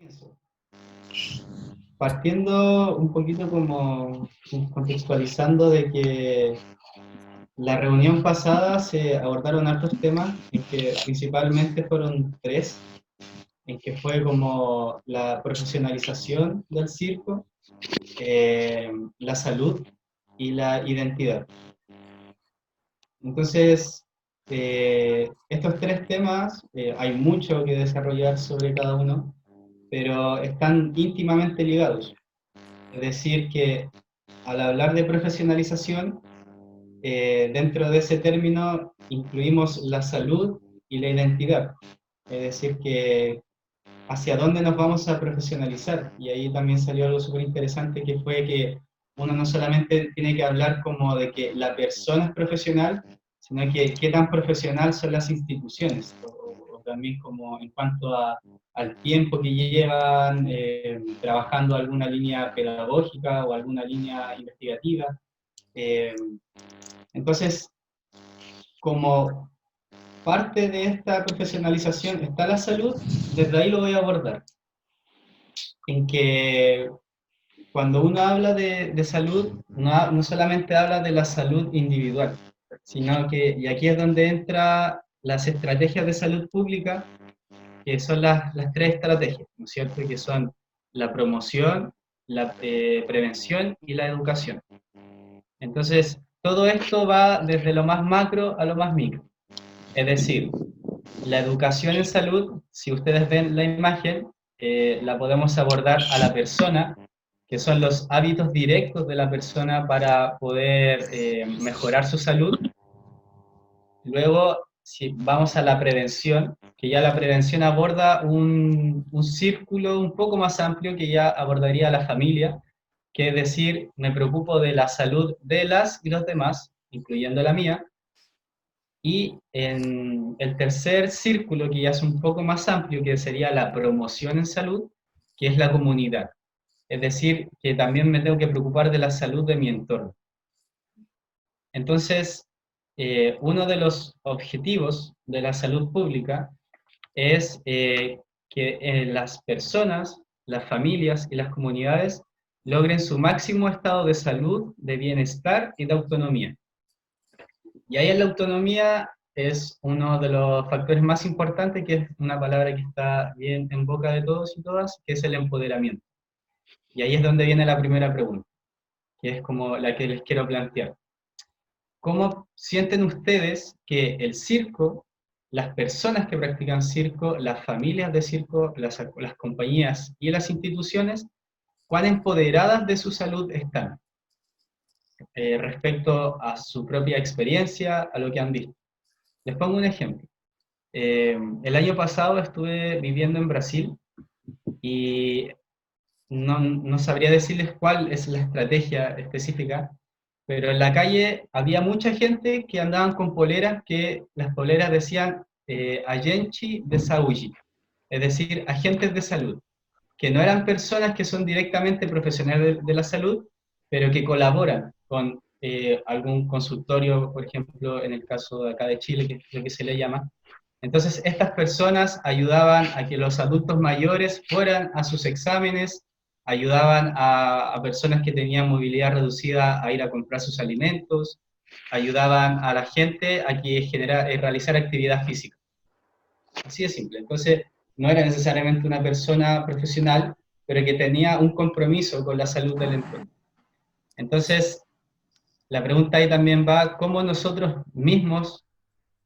Eso. Partiendo un poquito como contextualizando de que la reunión pasada se abordaron hartos temas, en que principalmente fueron tres, en que fue como la profesionalización del circo, la salud y la identidad. Entonces, estos tres temas, hay mucho que desarrollar sobre cada uno, pero están íntimamente ligados. Es decir, que al hablar de profesionalización, dentro de ese término incluimos la salud y la identidad. Es decir, que hacia dónde nos vamos a profesionalizar. Y ahí también salió algo súper interesante, que fue que uno no solamente tiene que hablar como de que la persona es profesional, sino que qué tan profesional son las instituciones, o también como en cuanto al tiempo que llevan trabajando alguna línea pedagógica o alguna línea investigativa. Eh, entonces, como parte de esta profesionalización está la salud, desde ahí lo voy a abordar. En que cuando uno habla de salud, no solamente habla de la salud individual, sino que, y aquí es donde entran las estrategias de salud pública, que son las tres estrategias, ¿no es cierto? Que son la promoción, la prevención y la educación. Entonces, todo esto va desde lo más macro a lo más micro. Es decir, la educación en salud, si ustedes ven la imagen, la podemos abordar a la persona, que son los hábitos directos de la persona para poder mejorar su salud. Luego, si vamos a la prevención, que ya la prevención aborda un círculo un poco más amplio que ya abordaría a la familia, que es decir, me preocupo de la salud de las y los demás, incluyendo la mía. Y en el tercer círculo, que ya es un poco más amplio, que sería la promoción en salud, que es la comunidad. Es decir, que también me tengo que preocupar de la salud de mi entorno. Entonces, uno de los objetivos de la salud pública es que las personas, las familias y las comunidades logren su máximo estado de salud, de bienestar y de autonomía. Y ahí en la autonomía es uno de los factores más importantes, que es una palabra que está bien en boca de todos y todas, que es el empoderamiento. Y ahí es donde viene la primera pregunta, que es como la que les quiero plantear. ¿Cómo sienten ustedes que el circo, las personas que practican circo, las familias de circo, las compañías y las instituciones, cuán empoderadas de su salud están respecto a su propia experiencia, a lo que han visto? Les pongo un ejemplo. El año pasado estuve viviendo en Brasil y no sabría decirles cuál es la estrategia específica, pero en la calle había mucha gente que andaban con poleras, que las poleras decían agenti de saúde, es decir, agentes de salud, que no eran personas que son directamente profesionales de la salud, pero que colaboran con algún consultorio, por ejemplo, en el caso de acá de Chile, que es lo que se le llama. Entonces, estas personas ayudaban a que los adultos mayores fueran a sus exámenes, ayudaban a personas que tenían movilidad reducida a ir a comprar sus alimentos, ayudaban a la gente a que realizar actividad física. Así de simple. Entonces, no era necesariamente una persona profesional, pero que tenía un compromiso con la salud del entorno. Entonces, la pregunta ahí también va, ¿cómo nosotros mismos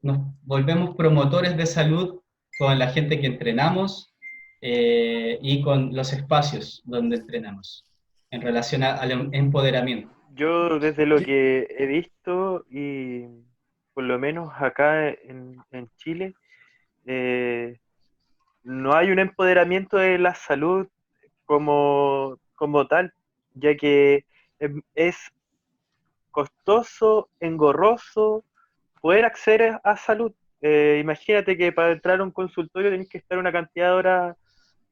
nos volvemos promotores de salud con la gente que entrenamos y con los espacios donde entrenamos, en relación al empoderamiento? Yo desde lo que he visto y por lo menos acá en Chile, eh, no hay un empoderamiento de la salud como tal, ya que es costoso, engorroso poder acceder a salud. Imagínate que para entrar a un consultorio tenés que estar una cantidad de horas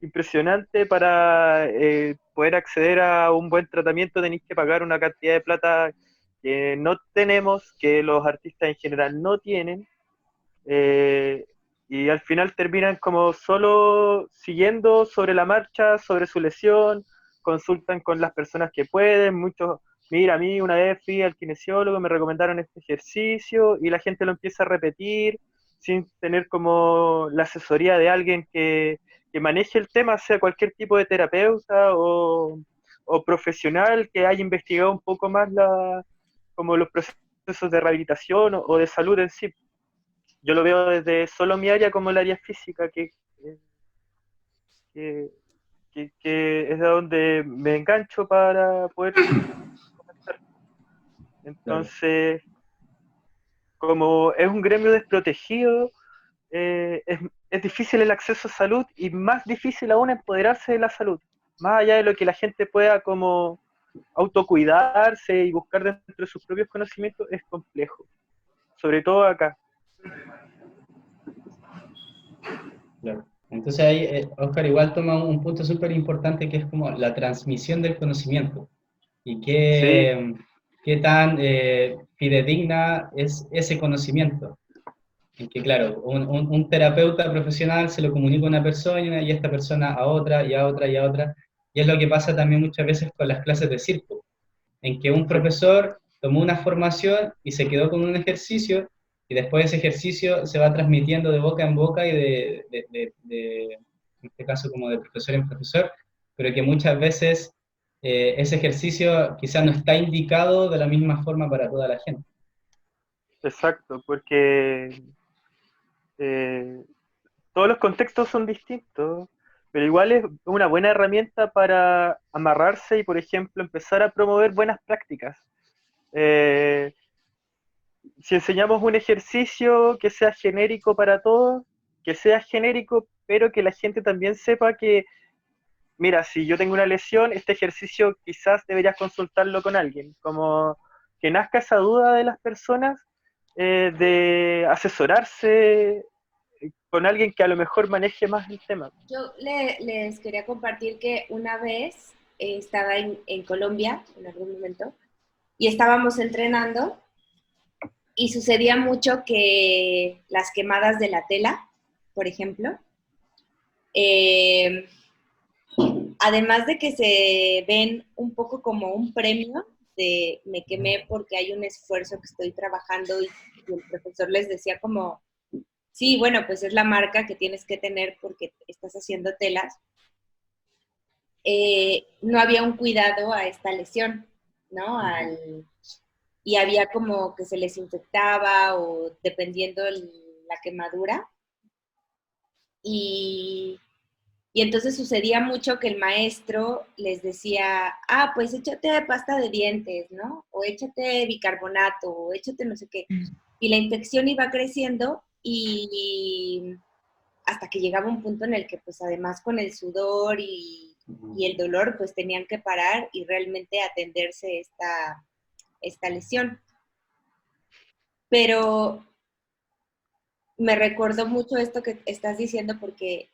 impresionante para poder acceder a un buen tratamiento, tenéis que pagar una cantidad de plata que no tenemos, que los artistas en general no tienen. Eh, y al final terminan como solo siguiendo sobre la marcha, sobre su lesión, consultan con las personas que pueden, muchos, mira, a mí una vez fui al kinesiólogo, me recomendaron este ejercicio, y la gente lo empieza a repetir sin tener como la asesoría de alguien que maneje el tema, sea cualquier tipo de terapeuta o profesional que haya investigado un poco más como los procesos de rehabilitación o de salud en sí. Yo lo veo desde solo mi área como el área física, que, que es de donde me engancho para poder comentar. Claro. Entonces, como es un gremio desprotegido, es difícil el acceso a salud y más difícil aún empoderarse de la salud. Más allá de lo que la gente pueda como autocuidarse y buscar dentro de sus propios conocimientos, es complejo. Sobre todo acá. Claro. Entonces ahí Oscar igual toma un punto súper importante que es como la transmisión del conocimiento y Sí, qué tan fidedigna es ese conocimiento. En que, claro, un terapeuta profesional se lo comunica a una persona y esta persona a otra y a otra y a otra. Y es lo que pasa también muchas veces con las clases de circo, en que un sí, profesor tomó una formación y se quedó con un ejercicio y después ese ejercicio se va transmitiendo de boca en boca y en este caso como de profesor en profesor, pero que muchas veces ese ejercicio quizás no está indicado de la misma forma para toda la gente. exacto, porque eh, todos los contextos son distintos, pero igual es una buena herramienta para amarrarse y, por ejemplo, empezar a promover buenas prácticas. Eh, si enseñamos un ejercicio que sea genérico para todos, que sea genérico, pero que la gente también sepa que, mira, si yo tengo una lesión, este ejercicio quizás deberías consultarlo con alguien, como que nazca esa duda de las personas de asesorarse con alguien que a lo mejor maneje más el tema. Yo les quería compartir que una vez estaba en Colombia en algún momento y estábamos entrenando y sucedía mucho que las quemadas de la tela, por ejemplo, eh, además de que se ven un poco como un premio de me quemé porque hay un esfuerzo que estoy trabajando y el profesor les decía como, sí, bueno, pues es la marca que tienes que tener porque estás haciendo telas, no había un cuidado a esta lesión, ¿no? Y había como que se les infectaba o dependiendo la quemadura. Y, y entonces sucedía mucho que el maestro les decía, ah, pues échate pasta de dientes, ¿no? O échate bicarbonato, o échate no sé qué. Y la infección iba creciendo y hasta que llegaba un punto en el que pues además con el sudor y el dolor pues tenían que parar y realmente atenderse esta lesión. Pero me recordó mucho esto que estás diciendo porque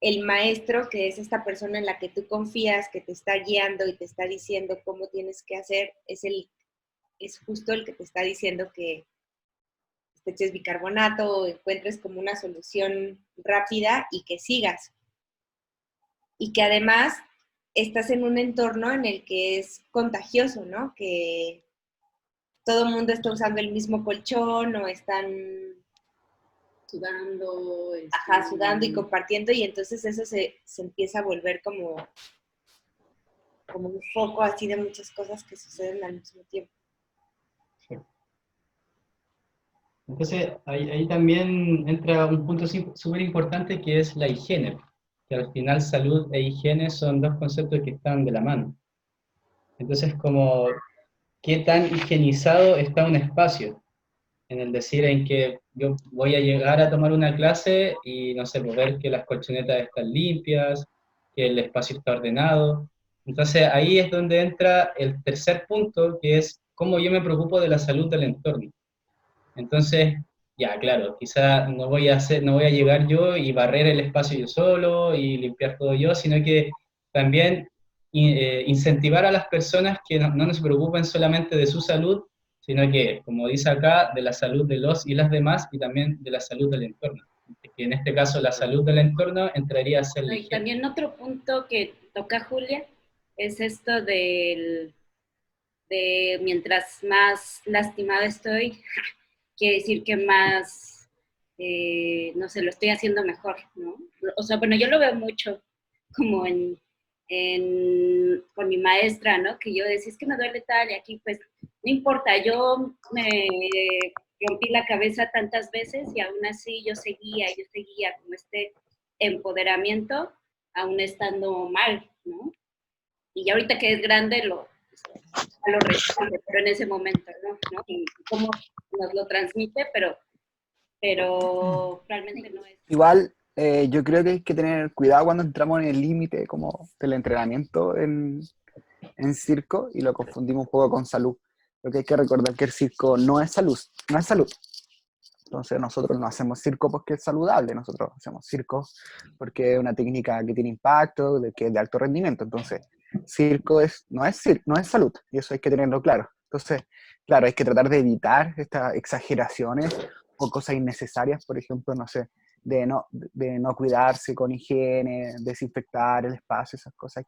el maestro, que es esta persona en la que tú confías, que te está guiando y te está diciendo cómo tienes que hacer, es justo el que te está diciendo que te eches bicarbonato o encuentres como una solución rápida y que sigas. Y que además estás en un entorno en el que es contagioso, ¿no? Que todo el mundo está usando el mismo colchón o están sudando, ajá, sudando y compartiendo y entonces eso se empieza a volver como un foco así de muchas cosas que suceden al mismo tiempo. Entonces, ahí también entra un punto súper importante que es la higiene, que al final salud e higiene son dos conceptos que están de la mano. Entonces, como, ¿qué tan higienizado está un espacio? En el decir en que yo voy a llegar a tomar una clase y, no sé, pues ver que las colchonetas están limpias, que el espacio está ordenado. Entonces, ahí es donde entra el tercer punto, que es cómo yo me preocupo de la salud del entorno. Entonces, ya, claro, quizá no voy a llegar yo y barrer el espacio yo solo y limpiar todo yo, sino que también incentivar a las personas que no se preocupen solamente de su salud, sino que, como dice acá, de la salud de los y las demás y también de la salud del entorno. que en este caso la salud del entorno entraría a ser la Y higiene. también otro punto que toca Julia es esto de mientras más lastimada estoy, quiere decir que más, no sé, lo estoy haciendo mejor, ¿no? O sea, bueno, yo lo veo mucho como con mi maestra, ¿no? Que yo decía, es que me duele tal, y aquí pues, no importa, yo me rompí la cabeza tantas veces y aún así yo seguía como este empoderamiento, aún estando mal, ¿no? Y ya ahorita que es grande lo recibe, pero en ese momento, ¿no? Y cómo nos lo transmite, pero realmente no es. Igual, yo creo que hay que tener cuidado cuando entramos en el límite como del entrenamiento en circo y lo confundimos un poco con salud. Lo que hay que recordar que el circo no es salud, no es salud. Entonces nosotros no hacemos circo porque es saludable, nosotros hacemos circo porque es una técnica que tiene impacto, que es de alto rendimiento. Entonces, circo no es salud, y eso hay que tenerlo claro. Entonces, claro, hay que tratar de evitar estas exageraciones o cosas innecesarias, por ejemplo, no sé, de no cuidarse con higiene, desinfectar el espacio, esas cosas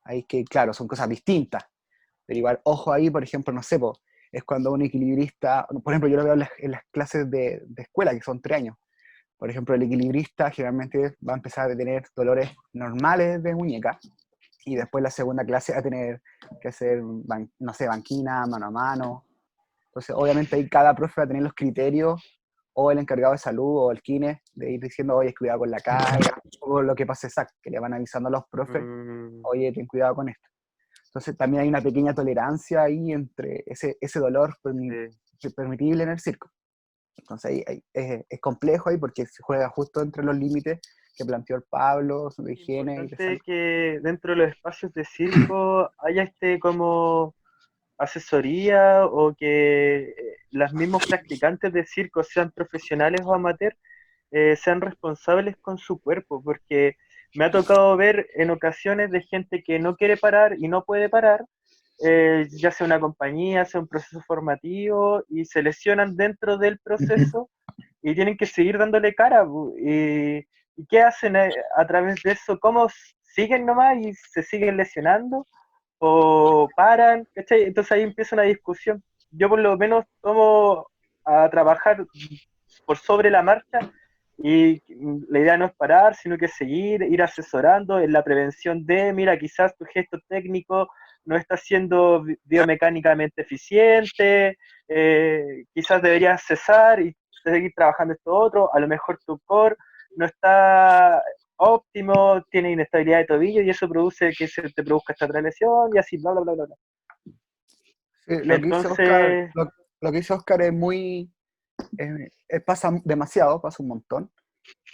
hay que, claro, son cosas distintas. Pero igual, ojo ahí, por ejemplo, no sé, es cuando un equilibrista, por ejemplo, yo lo veo en las clases de escuela, que son 3 años. Por ejemplo, el equilibrista generalmente va a empezar a tener dolores normales de muñeca y después la segunda clase va a tener que hacer, no sé, banquina, mano a mano. Entonces, obviamente ahí cada profe va a tener los criterios, o el encargado de salud o el kine, de ir diciendo, oye, cuidado con la carga, o lo que pasa exacto, que le van avisando a los profes, oye, ten cuidado con esto. Entonces también hay una pequeña tolerancia ahí entre ese dolor permitible en el circo. Entonces es complejo ahí porque se juega justo entre los límites que planteó el Pablo sobre higiene y de Importante salud. que dentro de los espacios de circo haya como asesoría o que los mismos practicantes de circo, sean profesionales o amateurs, sean responsables con su cuerpo, porque me ha tocado ver en ocasiones de gente que no quiere parar y no puede parar, ya sea una compañía, sea un proceso formativo, y se lesionan dentro del proceso y tienen que seguir dándole cara. ¿Y qué hacen a través de eso? ¿Cómo siguen nomás y se siguen lesionando? ¿O paran? ¿Cachai? Entonces ahí empieza una discusión. Yo por lo menos tomo a trabajar por sobre la marcha, y la idea no es parar, sino que seguir, ir asesorando en la prevención de, mira, quizás tu gesto técnico no está siendo biomecánicamente eficiente, quizás deberías cesar y seguir trabajando esto otro, a lo mejor tu core no está óptimo, tiene inestabilidad de tobillo y eso produce que se te produzca esta otra lesión y así, bla, bla, bla, bla, bla. Sí, Entonces, lo que dice Oscar es muy, pasa demasiado, pasa un montón,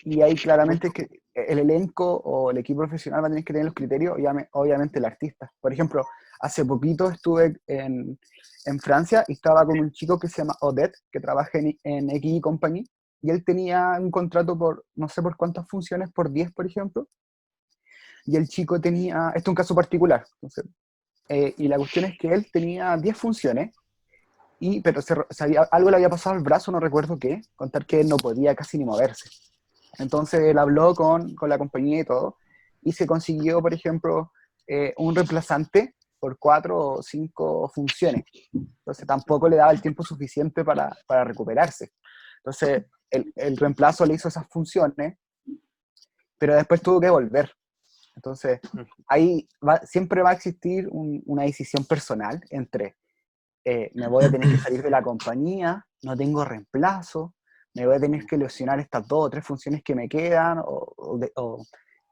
y ahí claramente que el elenco o el equipo profesional va a tener que tener los criterios, y obviamente el artista. Por ejemplo, hace poquito estuve en Francia y estaba con un chico que se llama Odette, que trabaja en X Company, y él tenía un contrato por, no sé por cuántas funciones, por 10, por ejemplo, y el chico tenía, esto es un caso particular, entonces, y la cuestión es que él tenía 10 funciones, pero algo le había pasado al brazo, no recuerdo qué, contar que él no podía casi ni moverse. Entonces él habló con la compañía y todo, y se consiguió, por ejemplo, un reemplazante por 4 o 5 funciones. Entonces tampoco le daba el tiempo suficiente para recuperarse. Entonces el reemplazo le hizo esas funciones, pero después tuvo que volver. Entonces ahí siempre va a existir una decisión personal entre me voy a tener que salir de la compañía, no tengo reemplazo, me voy a tener que lesionar estas 2 o 3 funciones que me quedan, o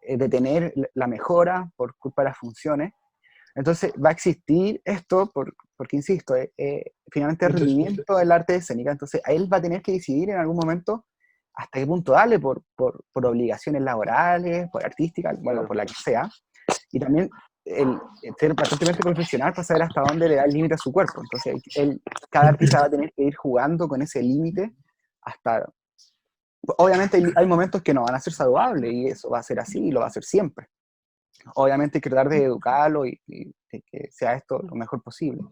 detener la mejora por culpa de las funciones. Entonces va a existir esto, porque insisto, finalmente el rendimiento del arte escénica, entonces a él va a tener que decidir en algún momento hasta qué punto darle por obligaciones laborales, por artísticas, bueno, por la que sea, y también el ser bastante profesional para saber hasta dónde le da el límite a su cuerpo. Entonces, cada artista va a tener que ir jugando con ese límite hasta... Obviamente hay momentos que no van a ser saludables y eso va a ser así y lo va a ser siempre. Obviamente hay que tratar de educarlo y que sea esto lo mejor posible.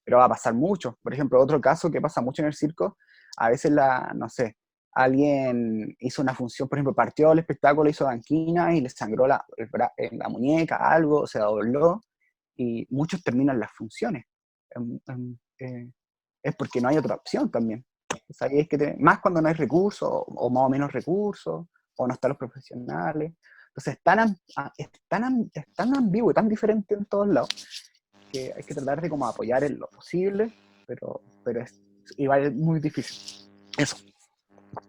Pero va a pasar mucho. Por ejemplo, otro caso que pasa mucho en el circo, a veces no sé, alguien hizo una función, por ejemplo, partió el espectáculo, hizo banquina y le sangró en la muñeca, algo, se dobló, y muchos terminan las funciones. Es porque no hay otra opción también. Pues ahí es que más cuando no hay recursos, o más o menos recursos, o no están los profesionales. Entonces es tan ambiguo y tan diferente en todos lados, que hay que tratar de como apoyar en lo posible, pero es igual muy difícil. Eso.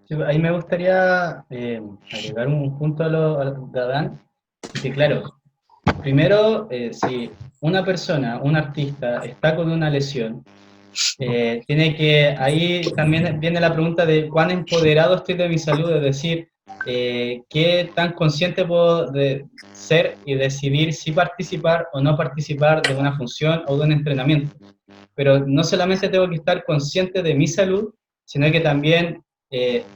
Sí, ahí me gustaría agregar un punto a lo de Adán, que claro, primero, si una persona, un artista, está con una lesión, tiene que, ahí también viene la pregunta de cuán empoderado estoy de mi salud, es decir, qué tan consciente puedo ser y decidir si participar o no participar de una función o de un entrenamiento. Pero no solamente tengo que estar consciente de mi salud, sino que también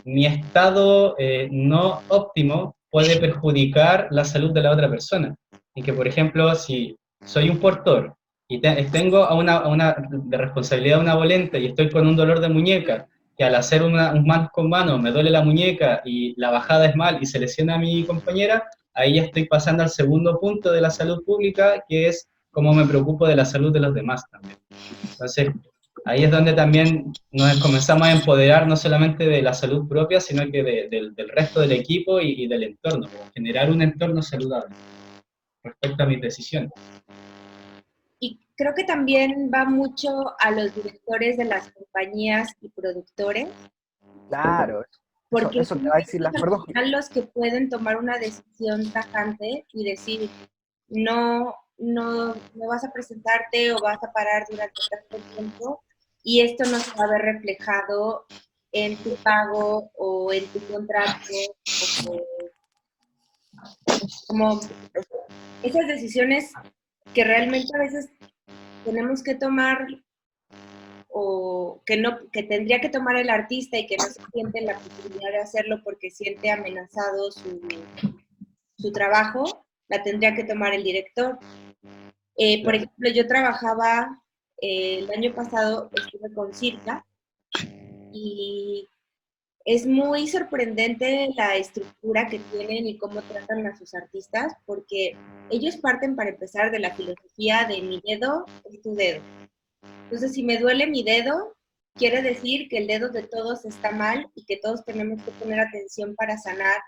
mi estado no óptimo puede perjudicar la salud de la otra persona. Y que, por ejemplo, si soy un portor y tengo a una de responsabilidad una volante y estoy con un dolor de muñeca, que al hacer un manos con manos me duele la muñeca y la bajada es mal y se lesiona a mi compañera, ahí ya estoy pasando al segundo punto de la salud pública, que es cómo me preocupo de la salud de los demás también. Entonces, ahí es donde también nos comenzamos a empoderar no solamente de la salud propia, sino que del resto del equipo y del entorno, generar un entorno saludable respecto a mis decisiones. Y creo que también va mucho a los directores de las compañías y productores, Claro, porque eso son te va a decir ellos las al perdón. final los que pueden tomar una decisión tajante y decir, no, no vas a presentarte o vas a parar durante tanto tiempo, y esto no se va a ver reflejado en tu pago o en tu contrato, o como esas decisiones que realmente a veces tenemos que tomar, o que tendría que tomar el artista y que no se siente la posibilidad de hacerlo porque siente amenazado su trabajo, la tendría que tomar el director. Por ejemplo, yo trabajaba, el año pasado estuve con Circa, y es muy sorprendente la estructura que tienen y cómo tratan a sus artistas, porque ellos parten para empezar de la filosofía de mi dedo es tu dedo. Entonces, si me duele mi dedo, quiere decir que el dedo de todos está mal y que todos tenemos que poner atención para sanar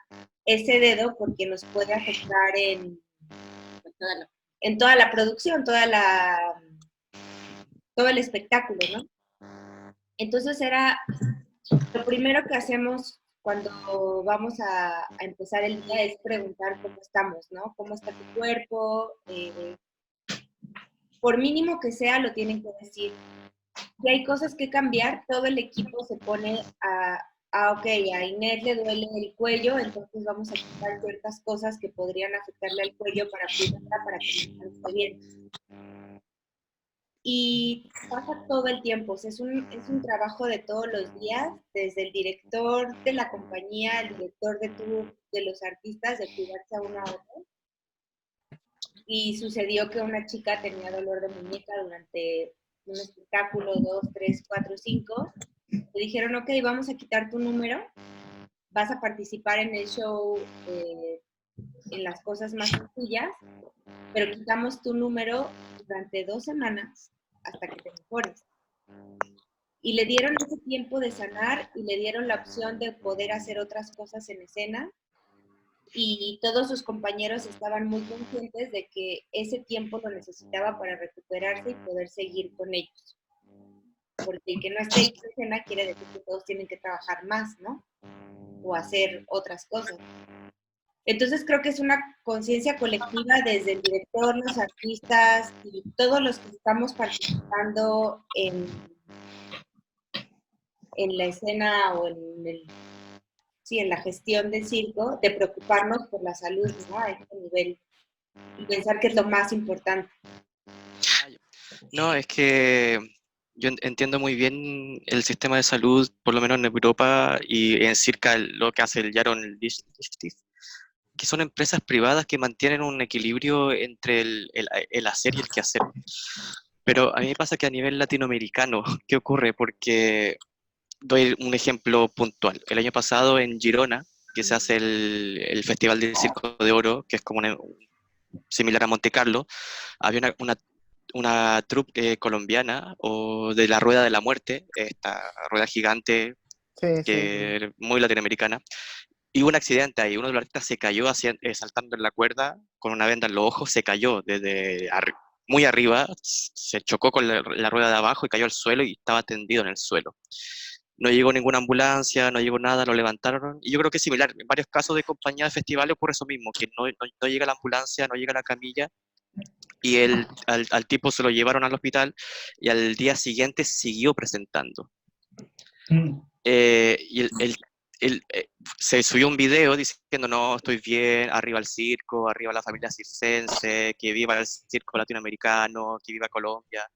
ese dedo, porque nos puede afectar en toda la producción, todo el espectáculo, ¿no? Entonces era lo primero que hacemos cuando vamos a empezar el día, es preguntar cómo estamos, ¿no? ¿Cómo está tu cuerpo? Por mínimo que sea, lo tienen que decir. Si hay cosas que cambiar, todo el equipo se pone ok, a Inés le duele el cuello, entonces vamos a quitar ciertas cosas que podrían afectarle al cuello para cuidarla, para que esté bien. Y pasa todo el tiempo, o sea, es un trabajo de todos los días, desde el director de la compañía, el director de tour, de los artistas, de cuidarse a uno a otro. Y sucedió que una chica tenía dolor de muñeca durante un espectáculo, 2, 3, 4, 5. Le dijeron, ok, vamos a quitar tu número, vas a participar en el show, en las cosas más sencillas, pero quitamos tu número durante 2 semanas hasta que te mejores. Y le dieron ese tiempo de sanar y le dieron la opción de poder hacer otras cosas en escena, y todos sus compañeros estaban muy conscientes de que ese tiempo lo necesitaba para recuperarse y poder seguir con ellos. Porque el que no esté en escena quiere decir que todos tienen que trabajar más, ¿no? O hacer otras cosas. Entonces creo que es una conciencia colectiva desde el director, los artistas y todos los que estamos participando en la escena o en la gestión del circo, de preocuparnos por la salud, ¿no? A este nivel, y pensar que es lo más importante. No, es que yo entiendo muy bien el sistema de salud, por lo menos en Europa y en Circa, lo que hace el Yaron District, que son empresas privadas que mantienen un equilibrio entre el hacer y el quehacer. Pero a mí me pasa que a nivel latinoamericano, ¿qué ocurre? Porque doy un ejemplo puntual. El año pasado en Girona, que se hace el Festival del Circo de Oro, que es como similar a Monte Carlo, había una troupe colombiana o de la Rueda de la Muerte, esta rueda gigante Sí, sí. que muy latinoamericana, y hubo un accidente ahí. Uno de los artistas se cayó saltando en la cuerda con una venda en los ojos, se cayó desde muy arriba, se chocó con la rueda de abajo y cayó al suelo y estaba tendido en el suelo. No llegó ninguna ambulancia, no llegó nada, lo levantaron. Y yo creo que es similar. En varios casos de compañías de festivales ocurre eso mismo, que no llega la ambulancia, no llega la camilla, y al tipo se lo llevaron al hospital y al día siguiente siguió presentando. Mm. Y se subió un video diciendo, no, estoy bien, arriba el circo, arriba la familia circense, que viva el circo latinoamericano, que viva Colombia.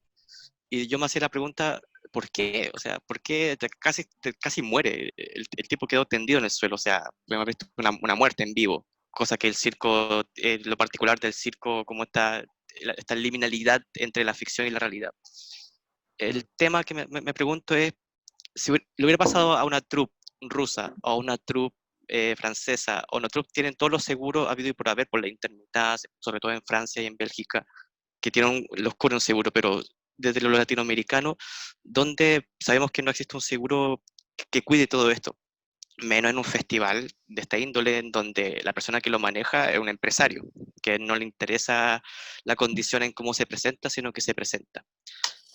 Y yo me hacía la pregunta, ¿por qué? O sea, ¿por qué casi muere? El tipo quedó tendido en el suelo, o sea, hemos visto una muerte en vivo, cosa que el circo, lo particular del circo, como esta liminalidad entre la ficción y la realidad. El tema que me pregunto es, si le hubiera pasado a una troupe rusa o a una troupe francesa, o una troupe tienen todos los seguros habido y por haber por la intermitad, sobre todo en Francia y en Bélgica, que tienen los cubren un seguro, pero desde lo latinoamericano, donde sabemos que no existe un seguro que cuide todo esto, menos en un festival de esta índole, en donde la persona que lo maneja es un empresario, que no le interesa la condición en cómo se presenta, sino que se presenta.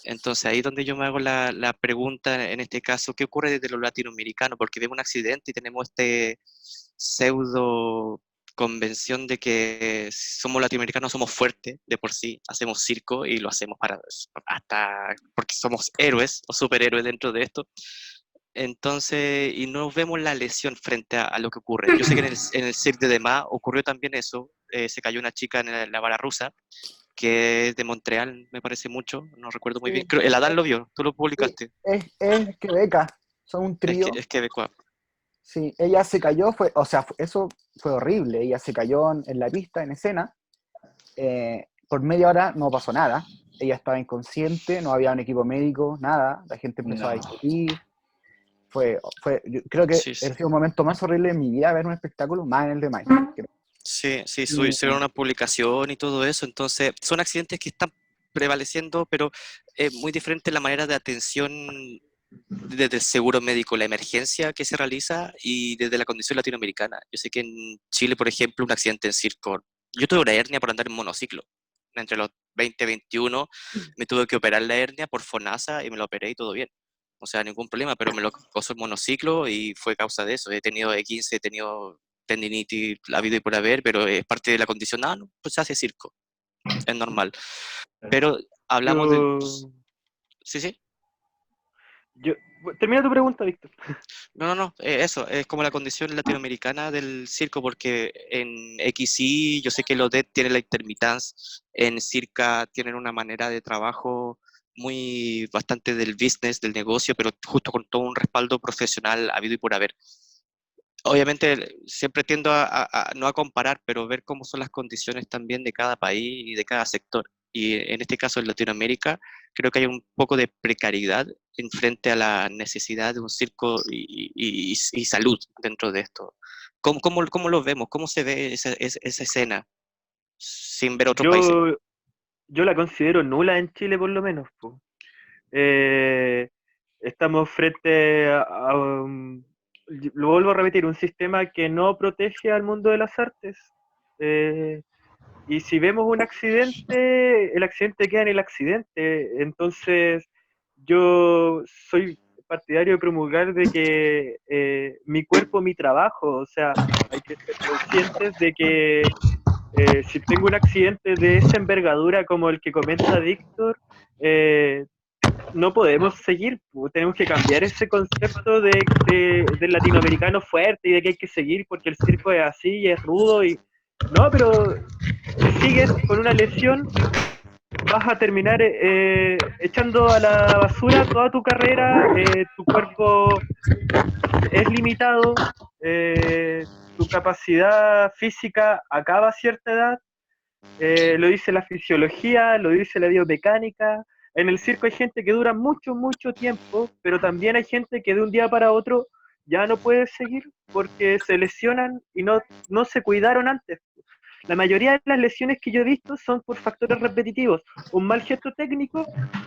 Entonces ahí es donde yo me hago la pregunta, en este caso, ¿qué ocurre desde lo latinoamericano? Porque vemos un accidente y tenemos este pseudo convención de que somos latinoamericanos, somos fuertes de por sí, hacemos circo y lo hacemos hasta porque somos héroes o superhéroes dentro de esto. Entonces, y no vemos la lesión frente a lo que ocurre. Yo sé que en el Cirque de Dema ocurrió también eso, se cayó una chica en la vara rusa, que es de Montreal, me parece mucho, no recuerdo muy bien. Sí. Creo, el Adán lo vio, tú lo Sí, publicaste, es Quebeca, son un trío. es quebecois. Sí, ella se cayó, o sea, eso fue horrible. Ella se cayó en la pista, en escena. Por media hora no pasó nada. Ella estaba inconsciente, no había un equipo médico, nada. La gente empezó a No. discutir. Yo creo que Sí, ha sí. sido un momento más horrible de mi vida ver un espectáculo, más en el de Mike. Sí, sí, Y, hicieron una publicación y todo eso, entonces son accidentes que están prevaleciendo, pero es muy diferente la manera de atención desde el seguro médico, la emergencia que se realiza y desde la condición latinoamericana. Yo sé que en Chile, por ejemplo, un accidente en circo, yo tuve una hernia por andar en monociclo, entre los 20 y 21 me tuve que operar la hernia por FONASA y me lo operé y todo bien. O sea, ningún problema, pero me lo causó el monociclo y fue causa de eso. He tenido E15, he tenido tendinitis, la vida y por haber, pero es parte de la condición. Ah, no, pues se hace circo, es normal. Pero hablamos de... Yo, Sí, sí. yo, termina tu pregunta, Víctor. No, eso, es como la condición latinoamericana del circo, porque en XY yo sé que los ODET tienen la intermitancia, en Circa tienen una manera de trabajo muy bastante del business, del negocio, pero justo con todo un respaldo profesional habido y por haber. Obviamente siempre tiendo no a comparar, pero ver cómo son las condiciones también de cada país y de cada sector. Y en este caso en Latinoamérica creo que hay un poco de precariedad en frente a la necesidad de un circo y salud dentro de esto. ¿Cómo lo vemos? ¿Cómo se ve esa escena sin ver otros países? Yo, yo la considero nula en Chile, por lo menos, po. Eh, Estamos frente a lo vuelvo a repetir, un sistema que no protege al mundo de las artes. Eh, y si vemos un accidente, el accidente queda en el accidente. Entonces, yo soy partidario de promulgar de que mi cuerpo, mi trabajo, o sea, hay que ser conscientes de que si tengo un accidente de esa envergadura como el que comenta Víctor, no podemos seguir, tenemos que cambiar ese concepto del latinoamericano fuerte y de que hay que seguir porque el circo es así y es rudo y no, pero si sigues con una lesión vas a terminar echando a la basura toda tu carrera, tu cuerpo es limitado, tu capacidad física acaba a cierta edad, lo dice la fisiología, lo dice la biomecánica, en el circo hay gente que dura mucho, mucho tiempo, pero también hay gente que de un día para otro ya no puede seguir porque se lesionan y no se cuidaron antes. La mayoría de las lesiones que yo he visto son por factores repetitivos. Un mal gesto técnico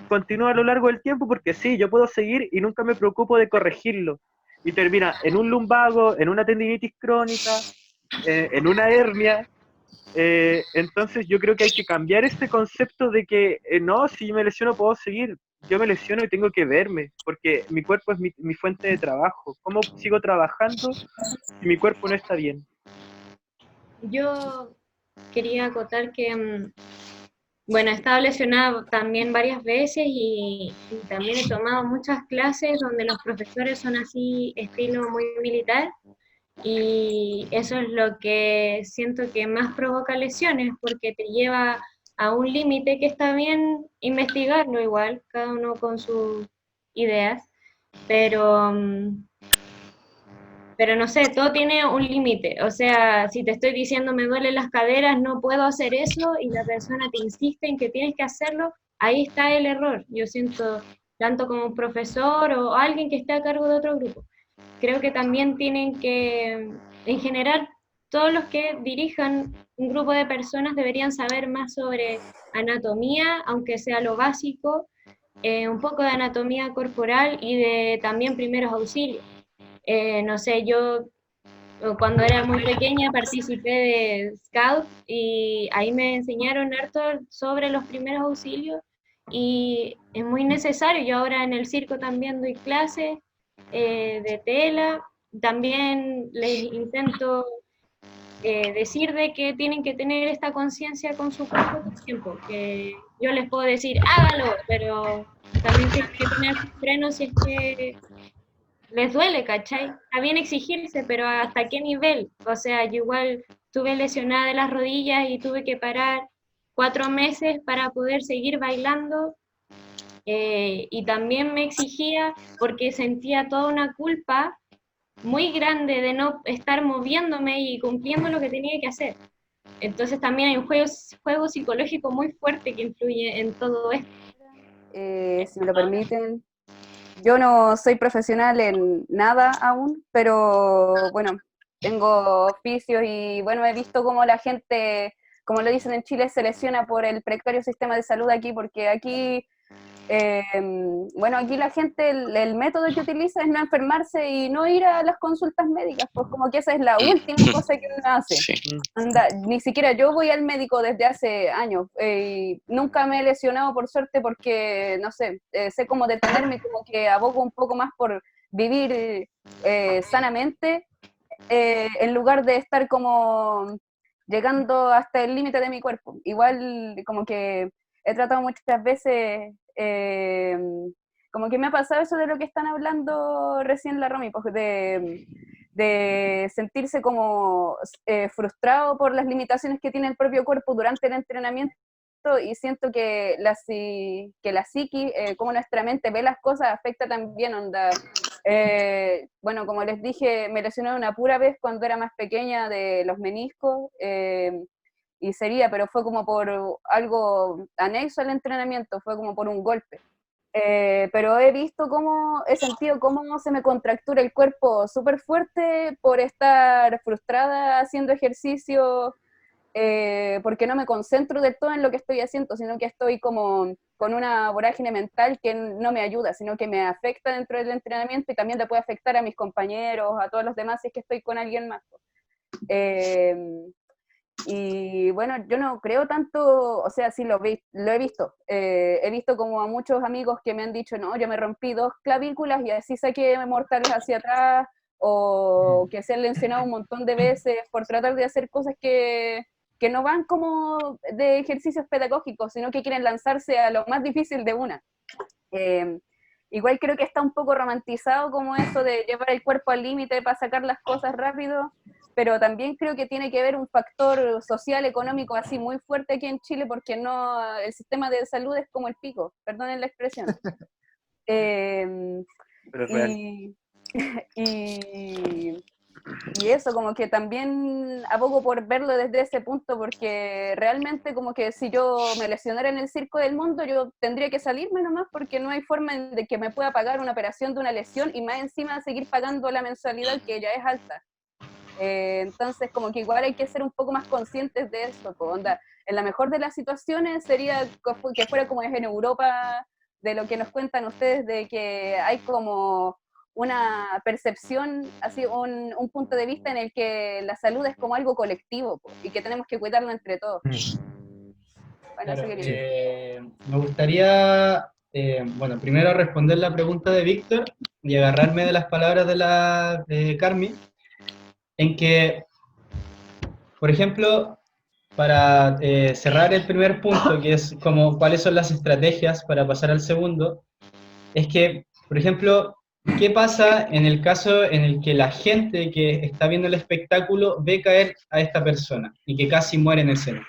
continúa a lo largo del tiempo porque sí, yo puedo seguir y nunca me preocupo de corregirlo. Y termina en un lumbago, en una tendinitis crónica, en una hernia. Entonces yo creo que hay que cambiar este concepto de que no, si me lesiono puedo seguir. Yo me lesiono y tengo que verme, porque mi cuerpo es mi fuente de trabajo. ¿Cómo sigo trabajando si mi cuerpo no está bien? Yo quería acotar que, bueno, he estado lesionada también varias veces y también he tomado muchas clases donde los profesores son así, estilo muy militar, y eso es lo que siento que más provoca lesiones, porque te lleva a un límite que está bien investigarlo igual, cada uno con sus ideas, pero... Pero no sé, todo tiene un límite. O sea, si te estoy diciendo me duelen las caderas, no puedo hacer eso y la persona te insiste en que tienes que hacerlo, ahí está el error. Yo siento, tanto como un profesor o alguien que esté a cargo de otro grupo. Creo que también tienen que, en general, todos los que dirijan un grupo de personas deberían saber más sobre anatomía, aunque sea lo básico, un poco de anatomía corporal y de también primeros auxilios. No sé, yo cuando era muy pequeña participé de Scout y ahí me enseñaron harto sobre los primeros auxilios y es muy necesario. Yo ahora en el circo también doy clases de tela, también les intento decir de que tienen que tener esta conciencia con su cuerpo todo el tiempo, que yo les puedo decir hágalo, pero también tienen que tener frenos si es que les duele, ¿cachai? Está bien exigirse, pero ¿hasta qué nivel? O sea, yo igual estuve lesionada de las rodillas y tuve que parar 4 meses para poder seguir bailando, y también me exigía porque sentía toda una culpa muy grande de no estar moviéndome y cumpliendo lo que tenía que hacer. Entonces también hay un juego psicológico muy fuerte que influye en todo esto. Si me lo permiten, yo no soy profesional en nada aún, pero bueno, tengo oficios y bueno, he visto cómo la gente, como lo dicen en Chile, se lesiona por el precario sistema de salud aquí, porque aquí, bueno, aquí la gente, el método que utiliza es no enfermarse y no ir a las consultas médicas, pues como que esa es la última cosa que uno hace. Sí. Anda, ni siquiera yo voy al médico desde hace años, y nunca me he lesionado por suerte porque, no sé, sé cómo detenerme, como que abogo un poco más por vivir sanamente, en lugar de estar como llegando hasta el límite de mi cuerpo. Igual como que he tratado muchas veces, como que me ha pasado eso de lo que están hablando recién la Romy, pues de sentirse como frustrado por las limitaciones que tiene el propio cuerpo durante el entrenamiento, y siento que la psiqui, como nuestra mente ve las cosas, afecta también, onda. Bueno, como les dije, me lesioné una pura vez cuando era más pequeña de los meniscos, y sería, pero fue como por algo anexo al entrenamiento, fue como por un golpe. Pero he sentido cómo se me contractura el cuerpo súper fuerte por estar frustrada haciendo ejercicio, porque no me concentro del todo en lo que estoy haciendo, sino que estoy como con una vorágine mental que no me ayuda, sino que me afecta dentro del entrenamiento y también le puede afectar a mis compañeros, a todos los demás si es que estoy con alguien más. Y bueno, yo no creo tanto, o sea, sí lo he visto. He visto como a muchos amigos que me han dicho, no, yo me rompí 2 clavículas y así saqué mortales hacia atrás, o que se han lesionado un montón de veces por tratar de hacer cosas que no van como de ejercicios pedagógicos, sino que quieren lanzarse a lo más difícil de una. Igual creo que está un poco romantizado como eso de llevar el cuerpo al límite para sacar las cosas rápido, pero también creo que tiene que ver un factor social, económico así muy fuerte aquí en Chile, porque no, el sistema de salud es como el pico, perdonen la expresión. Pero es real. Y Y eso, como que también abogo por verlo desde ese punto, porque realmente como que si yo me lesionara en el circo del mundo, yo tendría que salirme nomás, porque no hay forma de que me pueda pagar una operación de una lesión y más encima seguir pagando la mensualidad que ya es alta. Entonces, como que igual hay que ser un poco más conscientes de eso, onda. En la mejor de las situaciones sería que fuera como es en Europa, de lo que nos cuentan ustedes, de que hay como una percepción, así un punto de vista en el que la salud es como algo colectivo y que tenemos que cuidarlo entre todos. Bueno, Claro, eso quería. me gustaría, bueno, primero responder la pregunta de Víctor y agarrarme de las palabras de la Carmi, en que, por ejemplo, para cerrar el primer punto, que es como cuáles son las estrategias para pasar al segundo, es que, por ejemplo, ¿qué pasa en el caso en el que la gente que está viendo el espectáculo ve caer a esta persona y que casi muere en escena?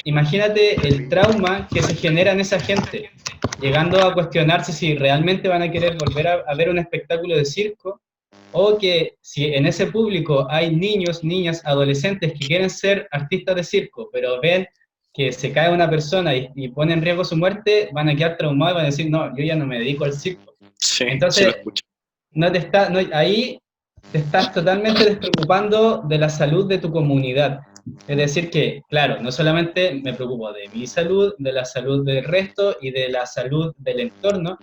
Imagínate el trauma que se genera en esa gente, llegando a cuestionarse si realmente van a querer volver a ver un espectáculo de circo, o que si en ese público hay niños, niñas, adolescentes que quieren ser artistas de circo, pero ven que se cae una persona y pone en riesgo su muerte, van a quedar traumados y van a decir, no, yo ya no me dedico al circo. Sí, Entonces, sí lo escucho. ahí te estás totalmente despreocupando de la salud de tu comunidad. Es decir que, claro, no solamente me preocupo de mi salud, de la salud del resto y de la salud del entorno,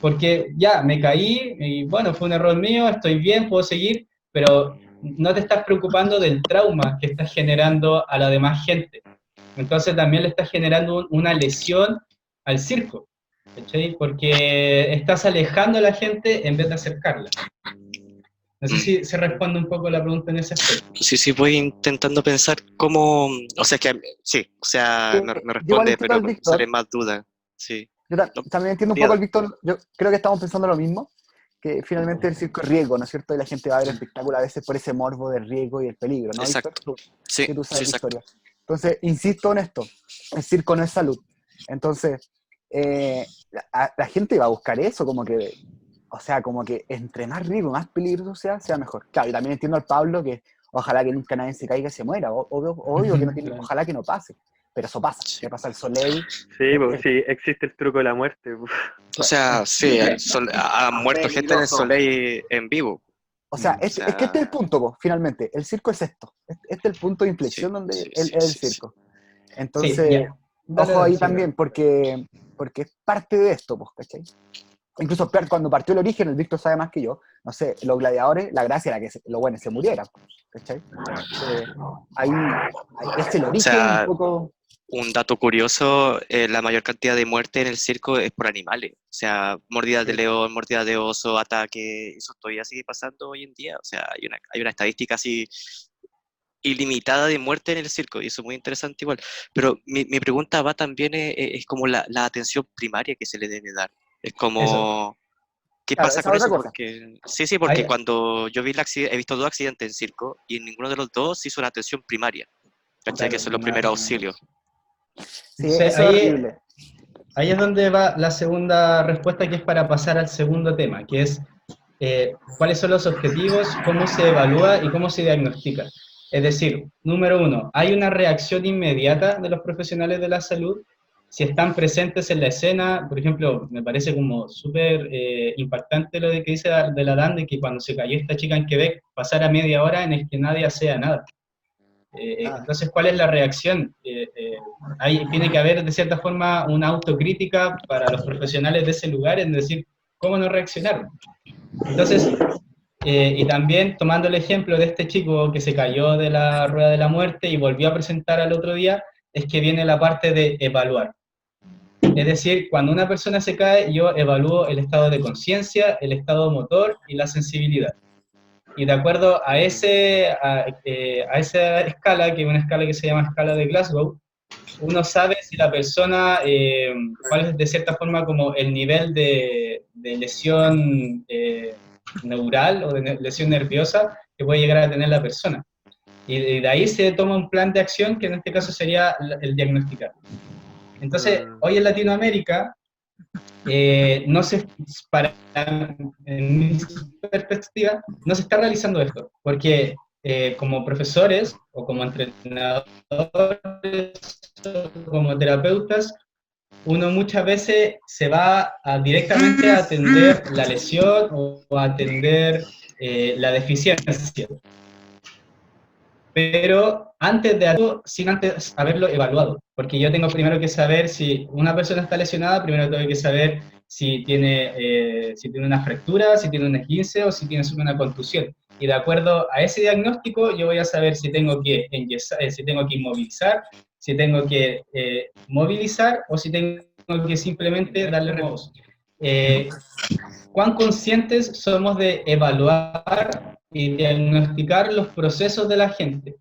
porque ya me caí y bueno, fue un error mío, estoy bien, puedo seguir, pero no te estás preocupando del trauma que estás generando a la demás gente. Entonces también le estás generando una lesión al circo, ¿cachai? Porque estás alejando a la gente en vez de acercarla. No sé si se responde un poco la pregunta en ese aspecto. Sí, voy intentando pensar cómo, o sea, que sí, o sea, me Yo igual responde, entiendo pero al me Víctor. sale más duda. Sí. Yo No, también entiendo un poco al Víctor. Yo creo que estamos pensando lo mismo, que finalmente el circo es riesgo, ¿no es cierto? Y la gente va a ver el espectáculo a veces por ese morbo del riesgo y el peligro, ¿no, Víctor? exacto. Sí, Que tú sabes la exacto. historia. Entonces, insisto en esto, el circo no es salud. Entonces, la gente va a buscar eso, como que, o sea, como que entre más riesgo, más peligroso sea mejor. Claro, y también entiendo al Pablo que ojalá que nunca nadie se caiga y se muera, obvio que no tiene, ojalá que no pase, pero eso pasa, Sí. que pasa el Soleil. Sí, pues sí, existe el truco de la muerte. Pues. O sea, sí, ha muerto gente en el Soleil en vivo. O sea, O es que sea, este es el punto, po, finalmente. El circo es esto. Este es el punto de inflexión sí, donde sí, es sí, el sí, sí. circo. Sí, Entonces, ya. ojo ahí Sí, también, porque es parte de esto, pues, ¿cachai? Incluso cuando partió el origen, el Víctor sabe más que yo, no sé, los gladiadores, la gracia era que los buenos se murieran, ¿cachai? Ahí es el O origen un sea, poco. un dato curioso, la mayor cantidad de muertes en el circo es por animales. O sea, mordidas de león, mordidas de oso, ataque, eso todavía sigue pasando hoy en día. O sea, hay una estadística así ilimitada de muerte en el circo, y eso es muy interesante igual. Pero mi pregunta va también, es como la atención primaria que se le debe dar. Es Eso. como, ¿qué Claro, pasa esa con es otra eso? cosa. Porque, sí, porque Ahí- cuando yo vi he visto 2 accidentes en circo, y en ninguno de los dos se hizo una atención primaria. ¿Cachai? Que claro, son los primeros auxilios. Sí, Entonces, eso es horrible. ahí es donde va la segunda respuesta, que es para pasar al segundo tema, que es cuáles son los objetivos, cómo se evalúa y cómo se diagnostica. Es decir, número uno, ¿hay una reacción inmediata de los profesionales de la salud? Si están presentes en la escena, por ejemplo, me parece como súper impactante lo de que dice de la Dan, de que cuando se cayó esta chica en Quebec, pasara media hora en el que nadie hacía nada. Entonces, ¿cuál es la reacción? Tiene que haber, de cierta forma, una autocrítica para los profesionales de ese lugar, en decir, ¿cómo no reaccionaron? Entonces, y también tomando el ejemplo de este chico que se cayó de la rueda de la muerte y volvió a presentar al otro día, es que viene la parte de evaluar. Es decir, cuando una persona se cae, yo evalúo el estado de conciencia, el estado motor y la sensibilidad. Y de acuerdo a esa escala, que es una escala que se llama escala de Glasgow, uno sabe si la persona, cuál es de cierta forma como el nivel de lesión neural o de lesión nerviosa que puede llegar a tener la persona. Y de ahí se toma un plan de acción que en este caso sería el diagnosticar. Entonces, hoy en Latinoamérica no se, para, en mi perspectiva, no se está realizando esto, porque como profesores o como entrenadores o como terapeutas, uno muchas veces se va directamente a atender la lesión o a atender la deficiencia. Pero antes de algo, sin antes haberlo evaluado, porque yo tengo primero que saber si una persona está lesionada, primero tengo que saber si tiene una fractura, si tiene un esguince o si tiene una contusión. Y de acuerdo a ese diagnóstico, yo voy a saber si tengo que si tengo que inmovilizar, si tengo que movilizar o si tengo que simplemente darle reposo. ¿Cuán conscientes somos de evaluar y diagnosticar los procesos de la gente?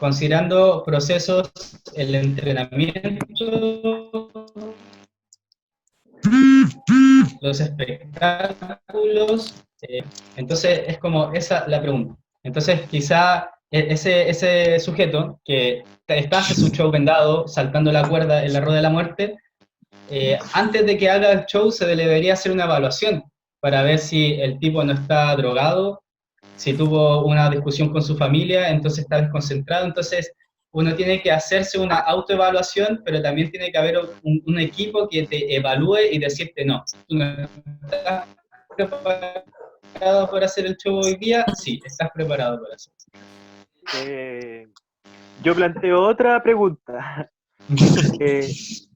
Considerando procesos, el entrenamiento, los espectáculos. Entonces, es como esa la pregunta. Entonces, quizá ese sujeto que está hace su show vendado, saltando la cuerda en la rueda de la muerte, antes de que haga el show se le debería hacer una evaluación para ver si el tipo no está drogado, si tuvo una discusión con su familia, entonces está desconcentrado. Entonces uno tiene que hacerse una autoevaluación, pero también tiene que haber un equipo que te evalúe y decirte, no, tú no estás preparado para hacer el show hoy día, sí, estás preparado para hacerlo. Yo planteo otra pregunta.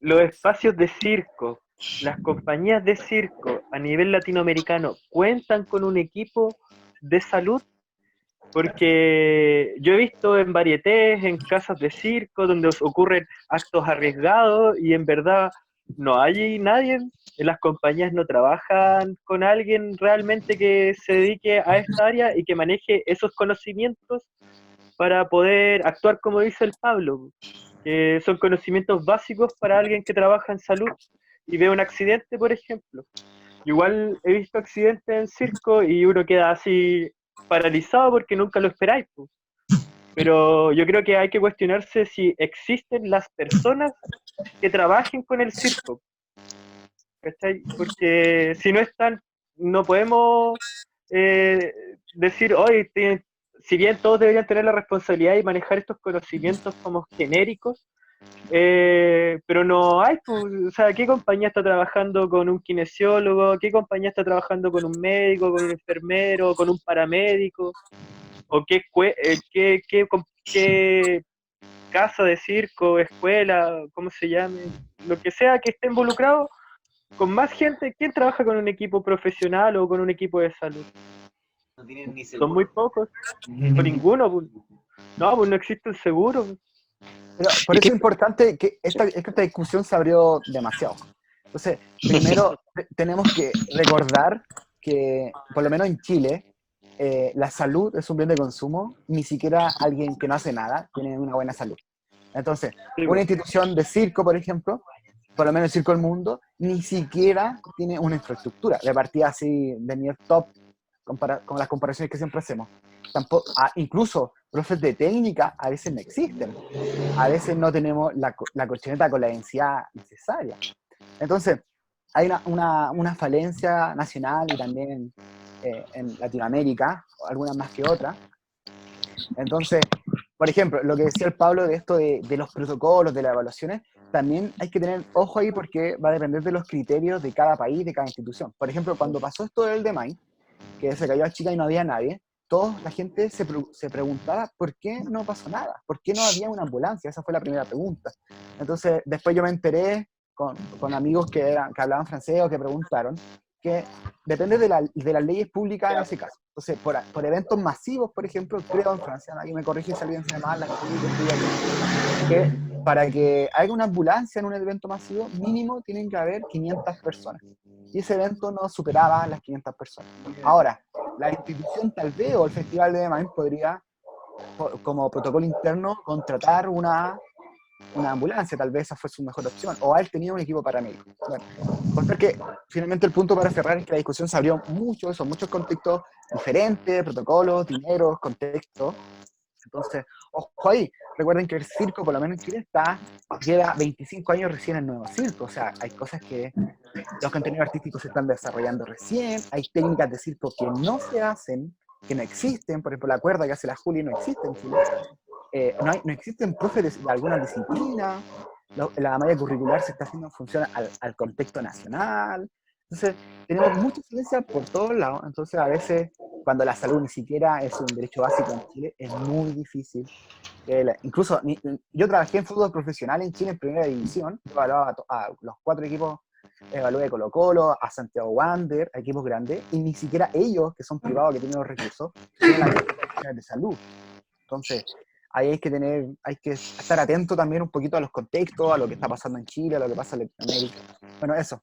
Los espacios de circo, las compañías de circo a nivel latinoamericano, ¿cuentan con un equipo de salud? Porque yo he visto en varietés, en casas de circo, donde ocurren actos arriesgados y en verdad no hay nadie, las compañías no trabajan con alguien realmente que se dedique a esta área y que maneje esos conocimientos para poder actuar como dice el Pablo, que son conocimientos básicos para alguien que trabaja en salud y ve un accidente, por ejemplo. Igual he visto accidentes en circo y uno queda así paralizado porque nunca lo esperáis. Pues. Pero yo creo que hay que cuestionarse si existen las personas que trabajen con el circo. ¿Cachai? Porque si no están, no podemos decir, hoy si bien todos deberían tener la responsabilidad de manejar estos conocimientos como genéricos, pero no hay, pues, o sea, ¿qué compañía está trabajando con un kinesiólogo? ¿Qué compañía está trabajando con un médico, con un enfermero, con un paramédico? ¿O qué casa de circo, escuela, cómo se llame, lo que sea que esté involucrado, con más gente? ¿Quién trabaja con un equipo profesional o con un equipo de salud? No tienen ni Son seguro. muy pocos, o ninguno. Pues. No, pues no existe el seguro. Pero por eso es importante que esta discusión se abrió demasiado. Entonces, primero tenemos que recordar que, por lo menos en Chile, la salud es un bien de consumo, ni siquiera alguien que no hace nada tiene una buena salud. Entonces, una institución de circo, por ejemplo, por lo menos el Circo del Mundo, ni siquiera tiene una infraestructura de partida así de nivel top con las comparaciones que siempre hacemos. Tampoco, incluso profes de técnica a veces no existen. A veces no tenemos la colchoneta con la densidad necesaria. Entonces, hay una falencia nacional y también en Latinoamérica, algunas más que otras. Entonces, por ejemplo, lo que decía el Pablo de esto de los protocolos, de las evaluaciones, también hay que tener ojo ahí porque va a depender de los criterios de cada país, de cada institución. Por ejemplo, cuando pasó esto del DMAI, que se cayó a chica y no había nadie, la gente se preguntaba por qué no pasó nada, por qué no había una ambulancia. Esa fue la primera pregunta. Entonces, después yo me enteré con amigos que hablaban francés o que preguntaron, que depende de las leyes públicas en ese caso. Entonces, por eventos masivos, por ejemplo, creo en Francia, nadie me corrige si alguien se mal, que para que haya una ambulancia en un evento masivo, mínimo tienen que haber 500 personas. Y ese evento no superaba las 500 personas. Ahora, la institución tal vez, o el Festival de DMAIN podría, como protocolo interno, contratar una ambulancia, tal vez esa fue su mejor opción, o haber tenido un equipo paramédico. Bueno, porque finalmente el punto para cerrar es que la discusión se abrió mucho, son muchos contextos diferentes, protocolos, dineros, contextos. Entonces, ojo ahí, recuerden que el circo, por lo menos en Chile, lleva 25 años recién en nuevo circo, o sea, hay cosas que los contenidos artísticos se están desarrollando recién, hay técnicas de circo que no se hacen, que no existen, por ejemplo, la cuerda que hace la Juli no existe en Chile, no existen profes de alguna disciplina, la malla curricular se está haciendo en función al contexto nacional, entonces tenemos mucha influencia por todos lados, entonces a veces cuando la salud ni siquiera es un derecho básico en Chile, es muy difícil. Incluso yo trabajé en fútbol profesional en Chile en primera división, yo evaluaba a los 4 equipos, evalué a Colo-Colo, a Santiago Wander, a equipos grandes, y ni siquiera ellos, que son privados, que tienen los recursos, tienen las condiciones de salud. Entonces, ahí hay que estar atento también un poquito a los contextos, a lo que está pasando en Chile, a lo que pasa en Latinoamérica. Bueno, eso.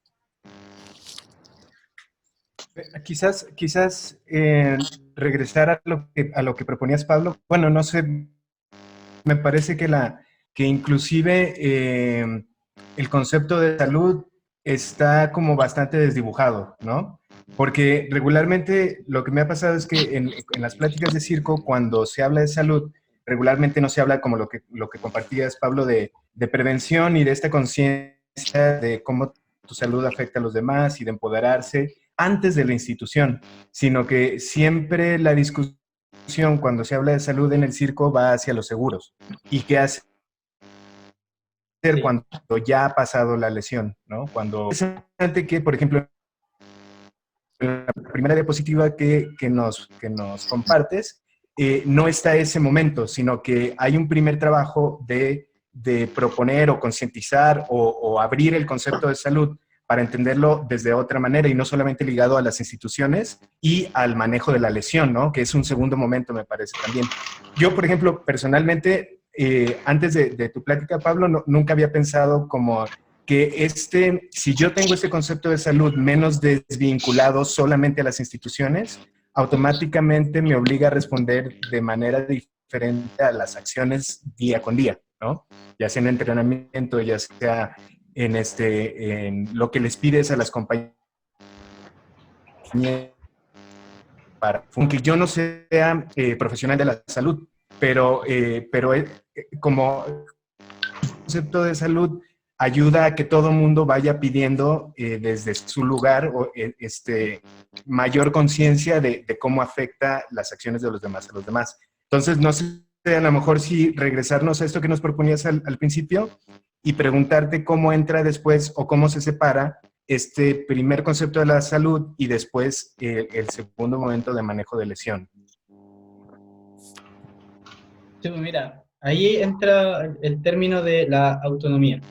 Quizás regresar a lo que proponías, Pablo. Bueno, no sé, me parece que inclusive el concepto de salud está como bastante desdibujado, ¿no? Porque regularmente lo que me ha pasado es que en las pláticas de circo, cuando se habla de salud, regularmente no se habla como lo que compartías, Pablo, de prevención y de esta conciencia de cómo tu salud afecta a los demás y de empoderarse antes de la institución, sino que siempre la discusión cuando se habla de salud en el circo va hacia los seguros. ¿Y qué hacer cuando ya ha pasado la lesión, ¿no? Cuando es interesante que, por ejemplo, en la primera diapositiva que nos compartes, no está ese momento, sino que hay un primer trabajo de proponer o concientizar o abrir el concepto de salud para entenderlo desde otra manera y no solamente ligado a las instituciones y al manejo de la lesión, ¿no? Que es un segundo momento, me parece también. Yo, por ejemplo, personalmente, antes de tu plática, Pablo, nunca había pensado como que si yo tengo este concepto de salud menos desvinculado solamente a las instituciones, automáticamente me obliga a responder de manera diferente a las acciones día con día, ¿no? Ya sea en entrenamiento, ya sea en lo que les pides a las compañías, aunque yo no sea profesional de la salud, pero como concepto de salud ayuda a que todo el mundo vaya pidiendo desde su lugar mayor conciencia de cómo afecta las acciones de los demás a los demás. Entonces, no sé, a lo mejor si regresarnos a esto que nos proponías al principio y preguntarte cómo entra después o cómo se separa este primer concepto de la salud y después el segundo momento de manejo de lesión. Sí, pues mira, ahí entra el término de la autonomía.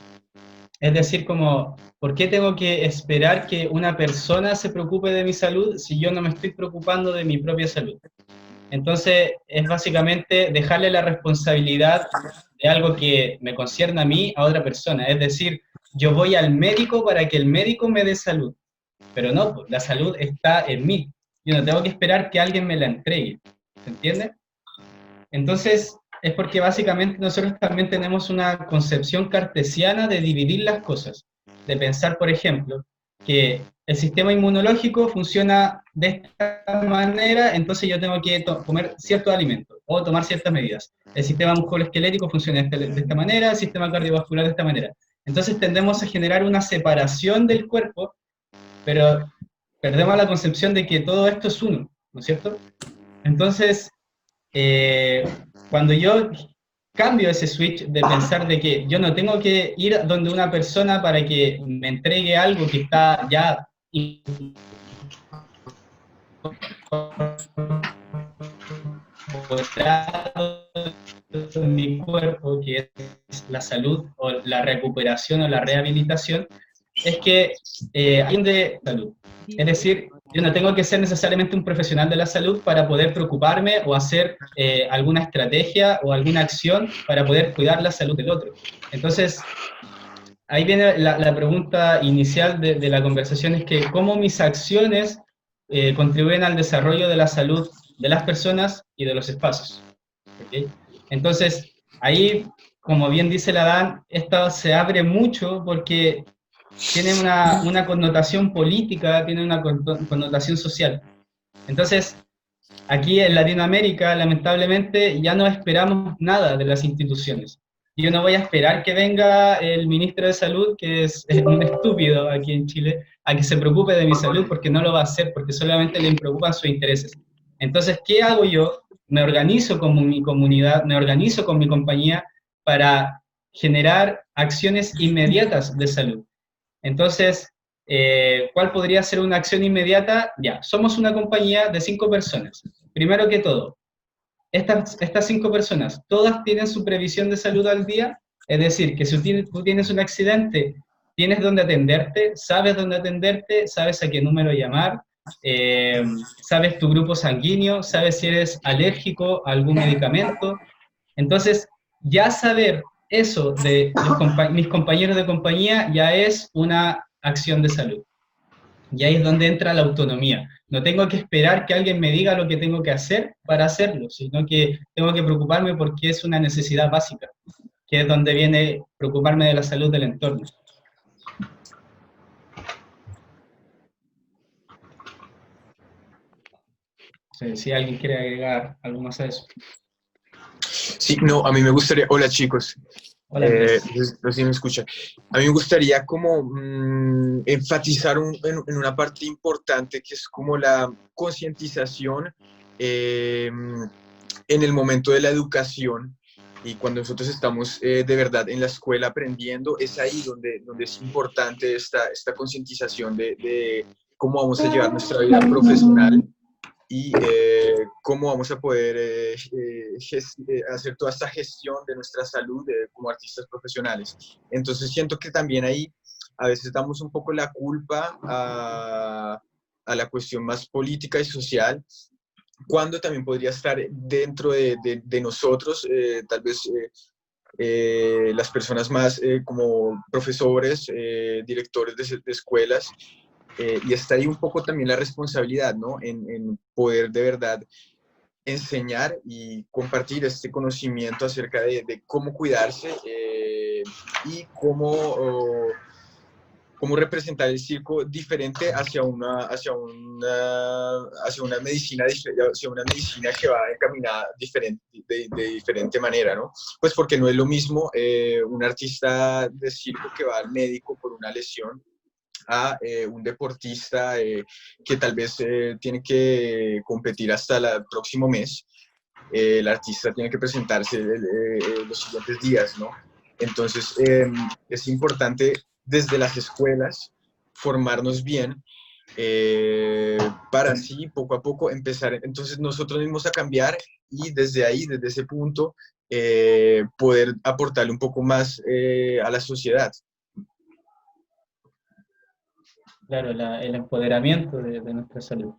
Es decir, como, ¿por qué tengo que esperar que una persona se preocupe de mi salud si yo no me estoy preocupando de mi propia salud? Entonces, es básicamente dejarle la responsabilidad de algo que me concierne a mí a otra persona. Es decir, yo voy al médico para que el médico me dé salud. Pero no, la salud está en mí. Yo no tengo que esperar que alguien me la entregue. ¿Se entiende? Entonces, es porque básicamente nosotros también tenemos una concepción cartesiana de dividir las cosas. De pensar, por ejemplo, que el sistema inmunológico funciona de esta manera, entonces yo tengo que comer ciertos alimentos o tomar ciertas medidas. El sistema musculoesquelético funciona de esta manera, el sistema cardiovascular de esta manera. Entonces tendemos a generar una separación del cuerpo, pero perdemos la concepción de que todo esto es uno, ¿no es cierto? Entonces, cuando yo cambio ese switch de pensar de que yo no tengo que ir donde una persona para que me entregue algo que está ya en mi cuerpo, que es la salud o la recuperación o la rehabilitación, es que hay de salud. Es decir, yo no tengo que ser necesariamente un profesional de la salud para poder preocuparme o hacer alguna estrategia o alguna acción para poder cuidar la salud del otro. Entonces, ahí viene la pregunta inicial de la conversación, es que cómo mis acciones contribuyen al desarrollo de la salud de las personas y de los espacios. ¿Okay? Entonces, ahí, como bien dice la Dan, esto se abre mucho porque tiene una connotación política, tiene una connotación social. Entonces, aquí en Latinoamérica, lamentablemente, ya no esperamos nada de las instituciones. Yo no voy a esperar que venga el ministro de Salud, que es un estúpido aquí en Chile, a que se preocupe de mi salud, porque no lo va a hacer, porque solamente le preocupan sus intereses. Entonces, ¿qué hago yo? Me organizo con mi comunidad, me organizo con mi compañía para generar acciones inmediatas de salud. Entonces, ¿cuál podría ser una acción inmediata? Ya, somos una compañía de 5 personas. Primero que todo, estas 5 personas, ¿todas tienen su previsión de salud al día? Es decir, que si tú tienes un accidente, tienes dónde atenderte, sabes a qué número llamar, sabes tu grupo sanguíneo, sabes si eres alérgico a algún medicamento. Entonces, ya saber eso de mis compañeros de compañía ya es una acción de salud. Y ahí es donde entra la autonomía. No tengo que esperar que alguien me diga lo que tengo que hacer para hacerlo, sino que tengo que preocuparme porque es una necesidad básica, que es donde viene preocuparme de la salud del entorno. Si alguien quiere agregar algo más a eso. Sí, no, a mí me gustaría... Hola, chicos. Hola, no sé si me escuchan. A mí me gustaría como enfatizar en una parte importante que es como la concientización en el momento de la educación, y cuando nosotros estamos de verdad en la escuela aprendiendo, es ahí donde es importante esta concientización de cómo vamos a llevar nuestra vida profesional y cómo vamos a poder hacer toda esta gestión de nuestra salud como artistas profesionales. Entonces siento que también ahí a veces damos un poco la culpa a la cuestión más política y social, cuando también podría estar dentro de nosotros, tal vez las personas más como profesores, directores de escuelas, y está ahí un poco también la responsabilidad, ¿no? En poder de verdad enseñar y compartir este conocimiento acerca de cómo cuidarse y cómo representar el circo diferente hacia una medicina que va encaminada de diferente manera, ¿no? Pues porque no es lo mismo un artista de circo que va al médico por una lesión a un deportista que tal vez tiene que competir hasta el próximo mes. El artista tiene que presentarse los siguientes días, ¿no? Entonces, es importante desde las escuelas formarnos bien para así poco a poco empezar entonces nosotros mismos a cambiar, y desde ahí, desde ese punto, poder aportarle un poco más a la sociedad. Claro, el empoderamiento de nuestra salud.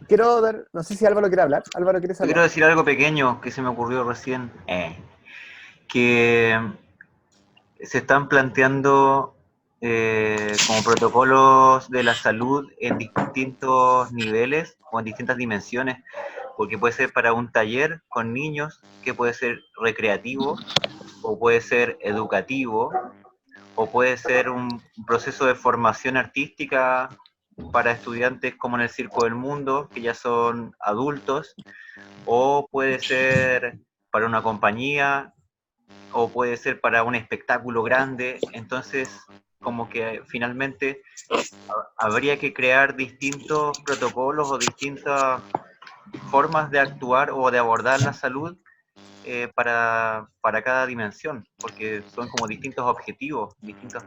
Quiero dar, no sé si Álvaro quiere hablar. Álvaro, ¿quieres hablar? Quiero decir algo pequeño que se me ocurrió recién. Que se están planteando como protocolos de la salud en distintos niveles o en distintas dimensiones, porque puede ser para un taller con niños, que puede ser recreativo, o puede ser educativo, o puede ser un proceso de formación artística para estudiantes como en el Circo del Mundo, que ya son adultos, o puede ser para una compañía, o puede ser para un espectáculo grande. Entonces, como que finalmente habría que crear distintos protocolos o distintas formas de actuar o de abordar la salud para cada dimensión, porque son como distintos objetivos, distintas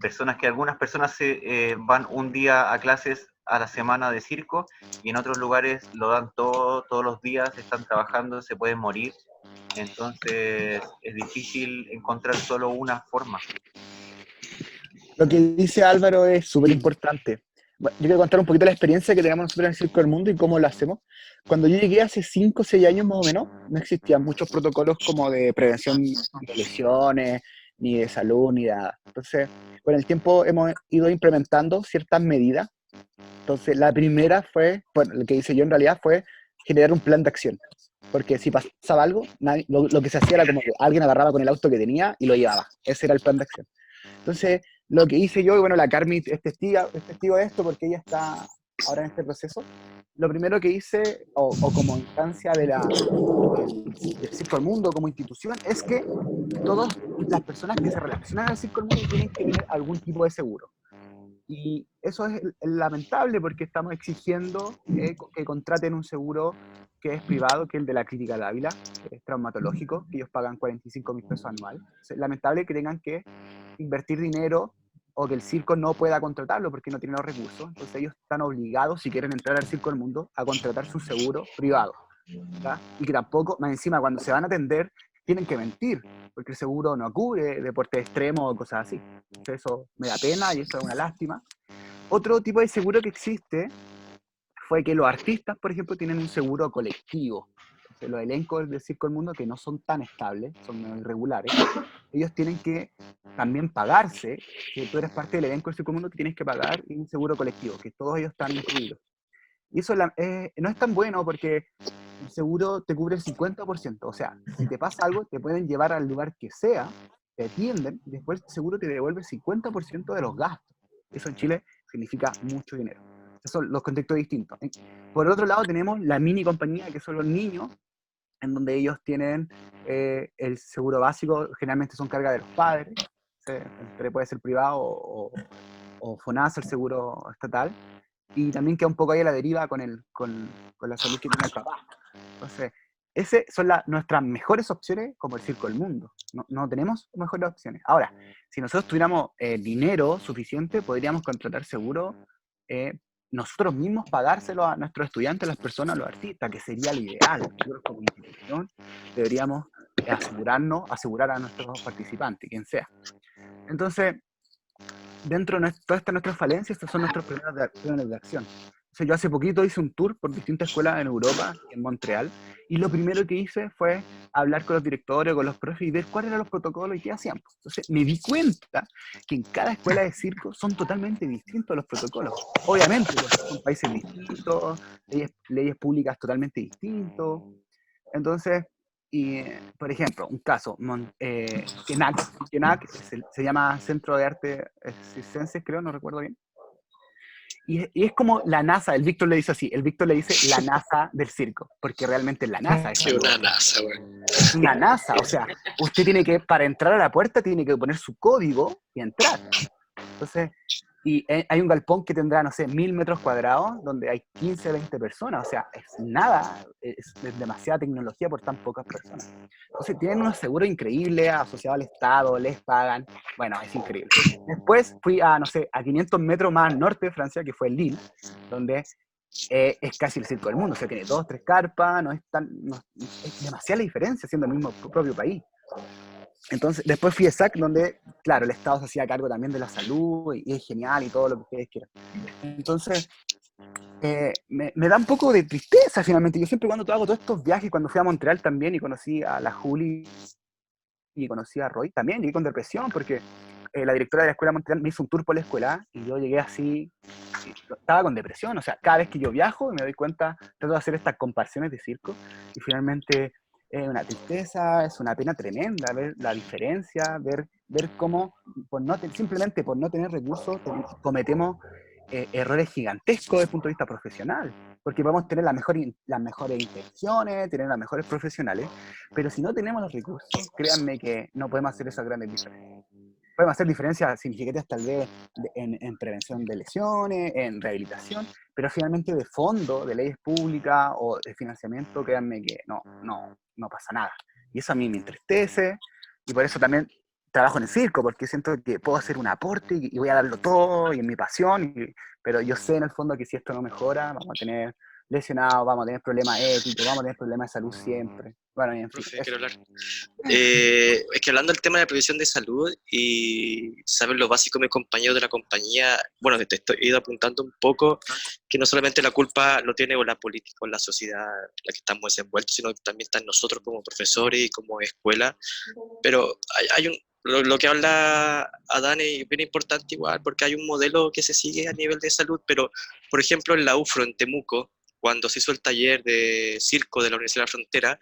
personas, que algunas personas van un día a clases a la semana de circo, y en otros lugares lo dan todos los días, están trabajando, se pueden morir. Entonces es difícil encontrar solo una forma. Lo que dice Álvaro es súper importante. Yo quiero contar un poquito la experiencia que tenemos nosotros en el Circo del Mundo y cómo lo hacemos. Cuando yo llegué hace 5 o 6 años más o menos, no existían muchos protocolos como de prevención de lesiones, ni de salud, ni de nada. Entonces, con el tiempo hemos ido implementando ciertas medidas. Entonces, la primera fue, bueno, lo que hice yo en realidad fue generar un plan de acción. Porque si pasaba algo, lo que se hacía era como que alguien agarraba con el auto que tenía y lo llevaba. Ese era el plan de acción. Entonces, lo que hice yo, y bueno, la Carmi es testigo de esto porque ella está ahora en este proceso, lo primero que hice, o como instancia del Circo del Mundo, como institución, es que todas las personas que se relacionan al Circo del Mundo tienen que tener algún tipo de seguro. Y eso es lamentable porque estamos exigiendo que contraten un seguro que es privado, que es el de la Clínica Dávila, que es traumatológico, que ellos pagan 45.000 pesos anual. Es lamentable que tengan que invertir dinero o que el circo no pueda contratarlo porque no tiene los recursos. Entonces ellos están obligados, si quieren entrar al Circo del Mundo, a contratar su seguro privado. ¿Ya? Y que tampoco, más encima, cuando se van a atender, tienen que mentir, porque el seguro no cubre deporte extremo o cosas así. Entonces eso me da pena y eso es una lástima. Otro tipo de seguro que existe fue que los artistas, por ejemplo, tienen un seguro colectivo. Entonces, los elencos del Circo del Mundo, que no son tan estables, son medio irregulares, ellos tienen que también pagarse, si tú eres parte del elenco del Circo del Mundo, que tienes que pagar un seguro colectivo, que todos ellos están incluidos. Y eso no es tan bueno porque el seguro te cubre el 50%. O sea, si te pasa algo, te pueden llevar al lugar que sea, te atienden, y después el seguro te devuelve el 50% de los gastos. Eso en Chile significa mucho dinero. Esos son los contextos distintos. Por otro lado, tenemos la mini compañía, que son los niños, en donde ellos tienen el seguro básico, generalmente son carga de los padres, puede ser privado o FONASA, el seguro estatal, y también queda un poco ahí a la deriva con la salud que tiene el papá. Entonces, esas son nuestras mejores opciones como el Circo del Mundo. No tenemos mejores opciones. Ahora, si nosotros tuviéramos dinero suficiente, podríamos contratar seguro, nosotros mismos pagárselo a nuestros estudiantes, a las personas, a los artistas, que sería lo ideal. Nosotros como institución deberíamos asegurar a nuestros participantes, quien sea. Entonces, dentro de todas nuestras falencias, estos son nuestros planes de acción. O sea, yo hace poquito hice un tour por distintas escuelas en Europa, en Montreal, y lo primero que hice fue hablar con los directores, con los profes y ver cuáles eran los protocolos y qué hacían. Entonces me di cuenta que en cada escuela de circo son totalmente distintos los protocolos. Obviamente, porque son países distintos, leyes públicas totalmente distintos. Entonces, por ejemplo, un caso, KENAC se llama Centro de Arte Circenses, creo, no recuerdo bien. Y es como la NASA, el Víctor le dice así, el Víctor le dice la NASA del circo, porque realmente la NASA es una NASA, güey. Es una NASA, o sea, usted tiene que, para entrar a la puerta, tiene que poner su código y entrar. Entonces, y hay un galpón que tendrá, no sé, 1000 metros cuadrados, donde hay 15, 20 personas, o sea, es nada, es demasiada tecnología por tan pocas personas. Entonces, tienen unos seguros increíbles asociados al Estado, les pagan, bueno, es increíble. Después fui a, no sé, a 500 metros más al norte de Francia, que fue Lille, donde es casi el Circo del Mundo, o sea, tiene 2, 3 carpas, es demasiada la diferencia siendo el mismo propio país. Entonces, después fui a SAC, donde, claro, el Estado se hacía cargo también de la salud, y es genial y todo lo que ustedes quieran. Entonces, me da un poco de tristeza finalmente. Yo siempre cuando hago todos estos viajes, cuando fui a Montreal también y conocí a la Juli y conocí a Roy, también llegué con depresión porque la directora de la escuela de Montreal me hizo un tour por la escuela y yo llegué así, estaba con depresión. O sea, cada vez que yo viajo me doy cuenta, trato de hacer estas comparaciones de circo y finalmente es una tristeza, es una pena tremenda ver la diferencia, ver cómo simplemente por no tener recursos cometemos errores gigantescos desde el punto de vista profesional, porque podemos tener las mejores intenciones, tener las mejores profesionales, pero si no tenemos los recursos, créanme que no podemos hacer esas grandes diferencias. Podemos hacer diferencias significativas tal vez en prevención de lesiones, en rehabilitación, pero finalmente de fondo, de leyes públicas o de financiamiento, créanme que no pasa nada. Y eso a mí me entristece, y por eso también trabajo en el circo, porque siento que puedo hacer un aporte y voy a darlo todo, y en mi pasión, pero yo sé en el fondo que si esto no mejora, vamos a tener lesionados, vamos a tener problemas éticos, vamos a tener problemas de salud siempre. Bueno, y en fin, Profe, quiero hablar. Es que hablando del tema de la previsión de salud y saber lo básico, mi compañero de la compañía, bueno, te estoy ido apuntando un poco que no solamente la culpa lo tiene o la política o la sociedad en la que estamos desenvueltos, sino que también está en nosotros como profesores y como escuela. Pero lo que habla Adán es bien importante igual, porque hay un modelo que se sigue a nivel de salud, pero por ejemplo en la UFRO, en Temuco, cuando se hizo el taller de circo de la Universidad de la Frontera,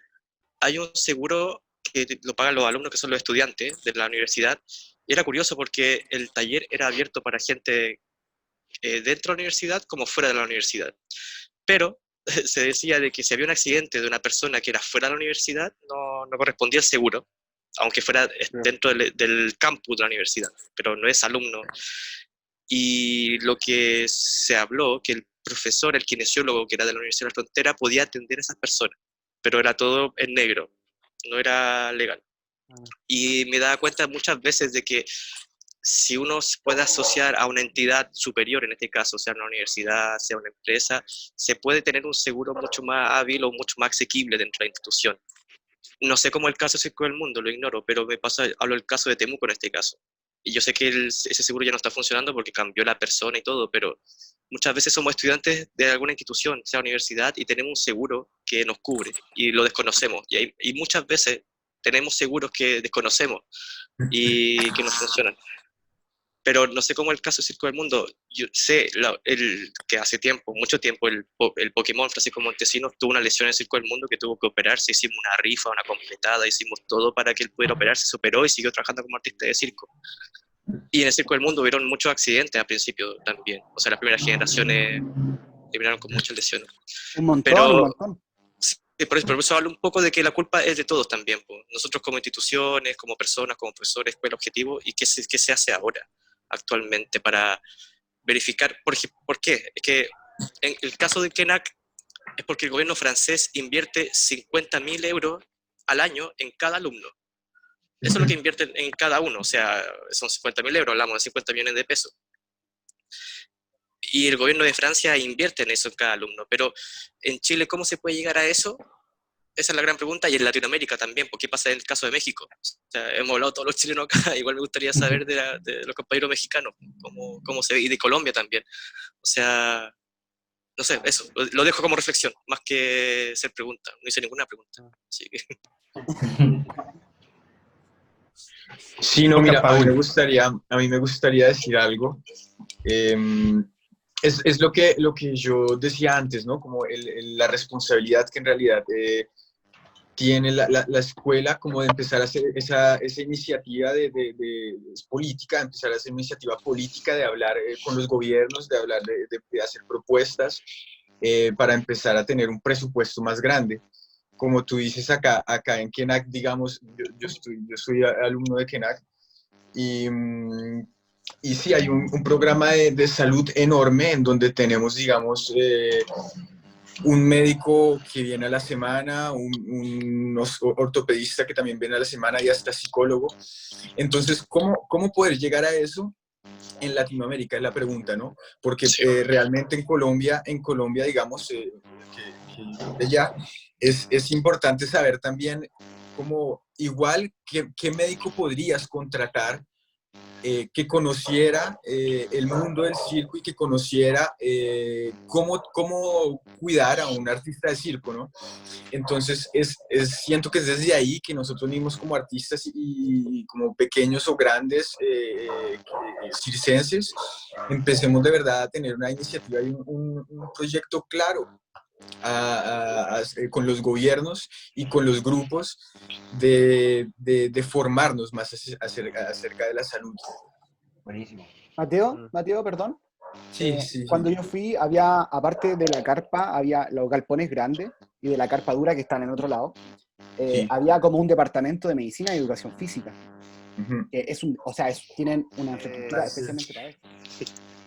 hay un seguro que lo pagan los alumnos, que son los estudiantes de la universidad, y era curioso porque el taller era abierto para gente dentro de la universidad como fuera de la universidad. Pero se decía de que si había un accidente de una persona que era fuera de la universidad, no correspondía el seguro, aunque fuera dentro del campus de la universidad, pero no es alumno. Y lo que se habló, que el profesor, el kinesiólogo que era de la Universidad de la Frontera, podía atender a esas personas, pero era todo en negro, no era legal. Y me daba cuenta muchas veces de que si uno se puede asociar a una entidad superior, en este caso, sea una universidad, sea una empresa, se puede tener un seguro mucho más hábil o mucho más asequible dentro de la institución. No sé cómo el caso Circo del Mundo, lo ignoro, pero hablo del caso de Temuco en este caso. Y yo sé que ese seguro ya no está funcionando porque cambió la persona y todo, pero muchas veces somos estudiantes de alguna institución, sea universidad, y tenemos un seguro que nos cubre y lo desconocemos. Y muchas veces tenemos seguros que desconocemos y que no funcionan. Pero no sé cómo el caso de Circo del Mundo. Yo sé que hace tiempo, mucho tiempo, el Pokémon Francisco Montesinos tuvo una lesión en el Circo del Mundo que tuvo que operarse. Hicimos una rifa, una completada, hicimos todo para que él pudiera operarse. Se operó y siguió trabajando como artista de circo. Y en el Circo del Mundo hubieron muchos accidentes al principio también. O sea, las primeras generaciones terminaron con muchas lesiones. Un montón, Pero, un montón. sí, por eso hablo un poco de que la culpa es de todos también. Pues. Nosotros como instituciones, como personas, como profesores, ¿cuál es el objetivo? ¿Y qué se hace ahora, actualmente, para verificar? ¿Por qué? Es que en el caso de Kenac es porque el gobierno francés invierte 50.000 euros al año en cada alumno. Eso es lo que invierten en cada uno, o sea, son 50.000 euros, hablamos de 50 millones de pesos. Y el gobierno de Francia invierte en eso en cada alumno, pero en Chile, ¿cómo se puede llegar a eso? Esa es la gran pregunta, y en Latinoamérica también, ¿por qué pasa en el caso de México? O sea, hemos hablado todos los chilenos acá, igual me gustaría saber de los compañeros mexicanos, cómo se ve, y de Colombia también. O sea, no sé, eso, lo dejo como reflexión, más que ser pregunta, no hice ninguna pregunta. Así que... Sí, no, mira, a mí me gustaría decir algo. Es lo que yo decía antes, ¿no? Como la responsabilidad que en realidad tiene la escuela, como de empezar a hacer esa iniciativa es política, empezar a hacer iniciativa política de hablar con los gobiernos, de hablar de hacer propuestas para empezar a tener un presupuesto más grande. Como tú dices acá en Kenac, digamos, yo soy alumno de Kenac, y sí, hay un programa de salud enorme en donde tenemos, digamos, un médico que viene a la semana, un ortopedista que también viene a la semana y hasta psicólogo. Entonces, ¿cómo poder llegar a eso en Latinoamérica? Es la pregunta, ¿no? Porque realmente en Colombia, digamos, que ya es importante saber también como igual qué médico podrías contratar que conociera el mundo del circo y que conociera cómo cuidar a un artista de circo, ¿no? Entonces, siento que es desde ahí que nosotros mismos como artistas y como pequeños o grandes circenses, empecemos de verdad a tener una iniciativa y un proyecto claro con los gobiernos y con los grupos de formarnos más acerca de la salud. Buenísimo. Mateo, perdón. Sí, sí. Cuando yo fui, había, aparte de la carpa, había los galpones grandes y de la carpa dura que están en otro lado. Sí. Había como un departamento de medicina y educación física. Ujú. Que tienen una infraestructura especialmente para eso.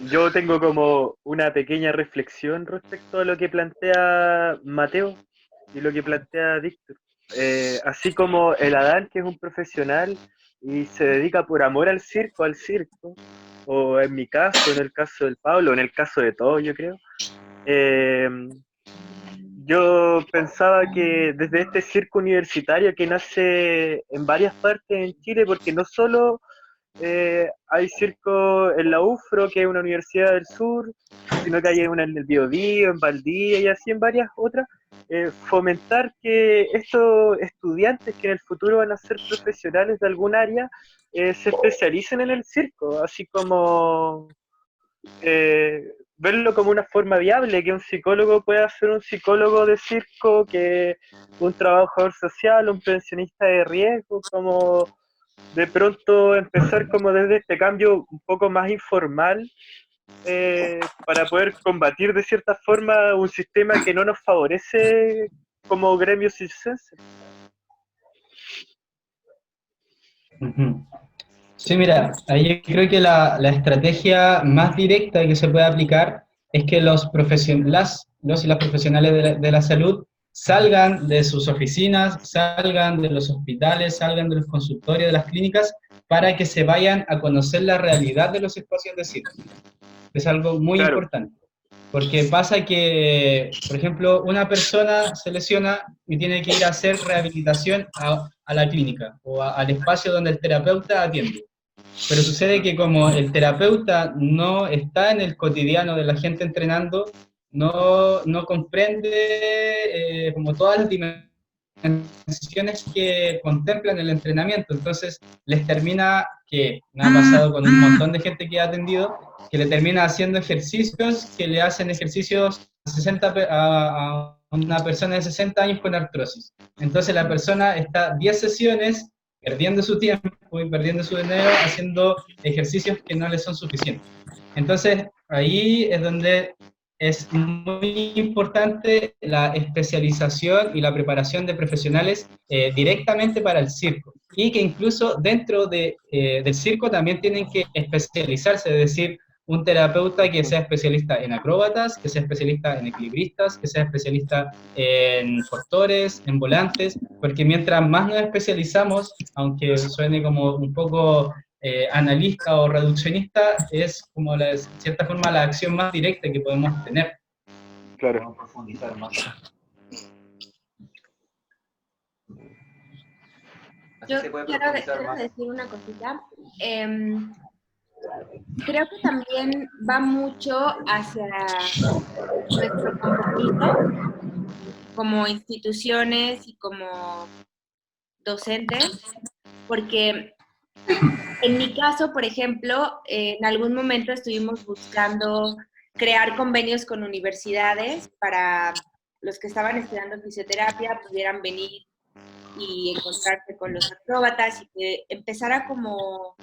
Yo tengo como una pequeña reflexión respecto a lo que plantea Mateo y lo que plantea Víctor. Así como el Adán, que es un profesional y se dedica por amor al circo, o en mi caso, en el caso del Pablo, en el caso de todos, yo creo, yo pensaba que desde este circo universitario que nace en varias partes en Chile, porque no solo hay circo en la UFRO, que es una universidad del sur, sino que hay una en el Biobío, en Valdivia y así en varias otras, fomentar que estos estudiantes que en el futuro van a ser profesionales de algún área, se especialicen en el circo, así como verlo como una forma viable, que un psicólogo pueda ser un psicólogo de circo, que un trabajador social, un pensionista de riesgo, como de pronto empezar como desde este cambio un poco más informal para poder combatir de cierta forma un sistema que no nos favorece como gremio circense. Ujú. Sí, mira, ahí yo creo que la estrategia más directa que se puede aplicar es que los y las profesionales de la salud salgan de sus oficinas, salgan de los hospitales, salgan de los consultorios, de las clínicas, para que se vayan a conocer la realidad de los espacios de circo. Es algo muy Claro. importante. Porque pasa que, por ejemplo, una persona se lesiona y tiene que ir a hacer rehabilitación a la clínica o al espacio donde el terapeuta atiende. Pero sucede que como el terapeuta no está en el cotidiano de la gente entrenando, no comprende como todas las dimensiones que contemplan el entrenamiento. Entonces les termina, que me ha pasado con un montón de gente que he atendido, que le termina haciendo ejercicios que le hacen ejercicios a una persona de 60 años con artrosis. Entonces la persona está 10 sesiones perdiendo su tiempo y perdiendo su dinero haciendo ejercicios que no le son suficientes. Entonces ahí es donde es muy importante la especialización y la preparación de profesionales directamente para el circo, y que incluso dentro del circo también tienen que especializarse, es decir, un terapeuta que sea especialista en acróbatas, que sea especialista en equilibristas, que sea especialista en portores, en volantes, porque mientras más nos especializamos, aunque suene como un poco analista o reduccionista, es como de cierta forma la acción más directa que podemos tener. Claro. Vamos a profundizar más. Así Yo se puede quiero profundizar más. decir una cosita. Creo que también va mucho hacia nuestro compromiso como instituciones y como docentes, porque en mi caso, por ejemplo, en algún momento estuvimos buscando crear convenios con universidades para los que estaban estudiando fisioterapia pudieran venir y encontrarse con los acróbatas y que empezara como,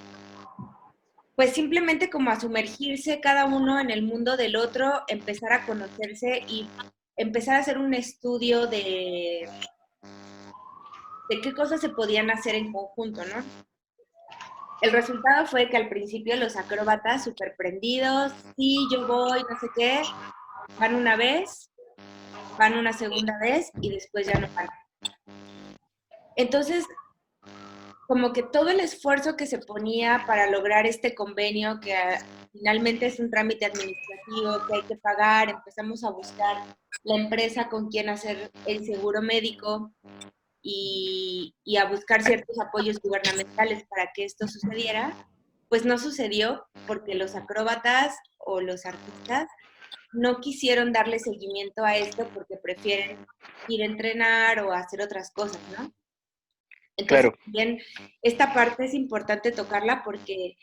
pues simplemente como a sumergirse cada uno en el mundo del otro, empezar a conocerse y empezar a hacer un estudio de qué cosas se podían hacer en conjunto, ¿no? El resultado fue que al principio los acróbatas súper prendidos, sí, yo voy, no sé qué, van una vez, van una segunda vez y después ya no van. Entonces, como que todo el esfuerzo que se ponía para lograr este convenio, que finalmente es un trámite administrativo que hay que pagar, empezamos a buscar la empresa con quien hacer el seguro médico y a buscar ciertos apoyos gubernamentales para que esto sucediera, pues no sucedió porque los acróbatas o los artistas no quisieron darle seguimiento a esto porque prefieren ir a entrenar o hacer otras cosas, ¿no? Entonces, Claro. también esta parte es importante tocarla porque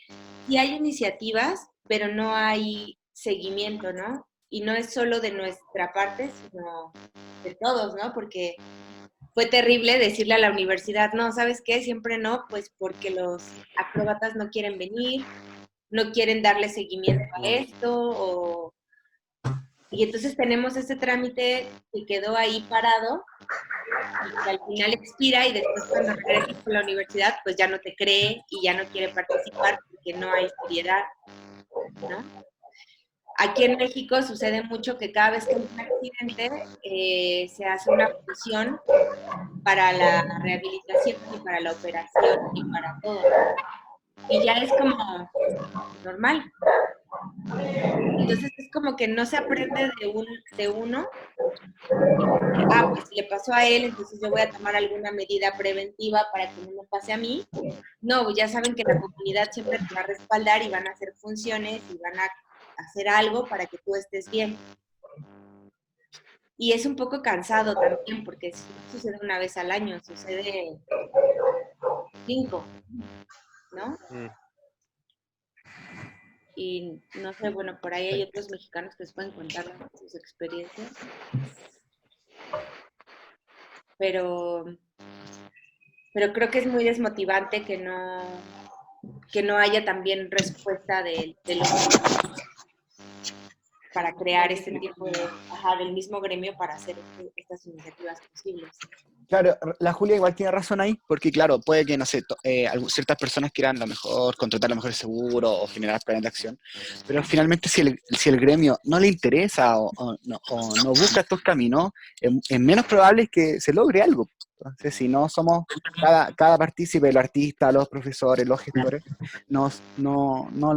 sí hay iniciativas, pero no hay seguimiento, ¿no? Y no es solo de nuestra parte, sino de todos, ¿no? Porque fue terrible decirle a la universidad, no, ¿sabes qué? Siempre no, pues porque los acróbatas no quieren venir, no quieren darle seguimiento a esto, y entonces tenemos ese trámite que quedó ahí parado, y que al final expira, y después cuando regresas a la universidad, pues ya no te cree y ya no quiere participar porque no hay seriedad, ¿no? Aquí en México sucede mucho que cada vez que hay un accidente se hace una función para la rehabilitación y para la operación y para todo. Y ya es como normal. Entonces es como que no se aprende de uno. Pues si le pasó a él, entonces yo voy a tomar alguna medida preventiva para que no me pase a mí. No, ya saben que la comunidad siempre te va a respaldar y van a hacer funciones y van a hacer algo para que tú estés bien. Y es un poco cansado también, porque si no sucede una vez al año, sucede 5, ¿no? Y no sé, bueno, por ahí hay otros mexicanos que les pueden contar sus experiencias. Pero creo que es muy desmotivante que no haya también respuesta de los... para crear este tipo de, del mismo gremio para hacer estas iniciativas posibles. Claro, la Julia igual tiene razón ahí, porque claro, puede que, no sé, ciertas personas quieran a lo mejor contratar lo mejor el seguro o generar planes de acción, pero finalmente si el gremio no le interesa o no busca estos caminos, es menos probable que se logre algo. Entonces, si no somos cada partícipe, los artistas, los profesores, los gestores, no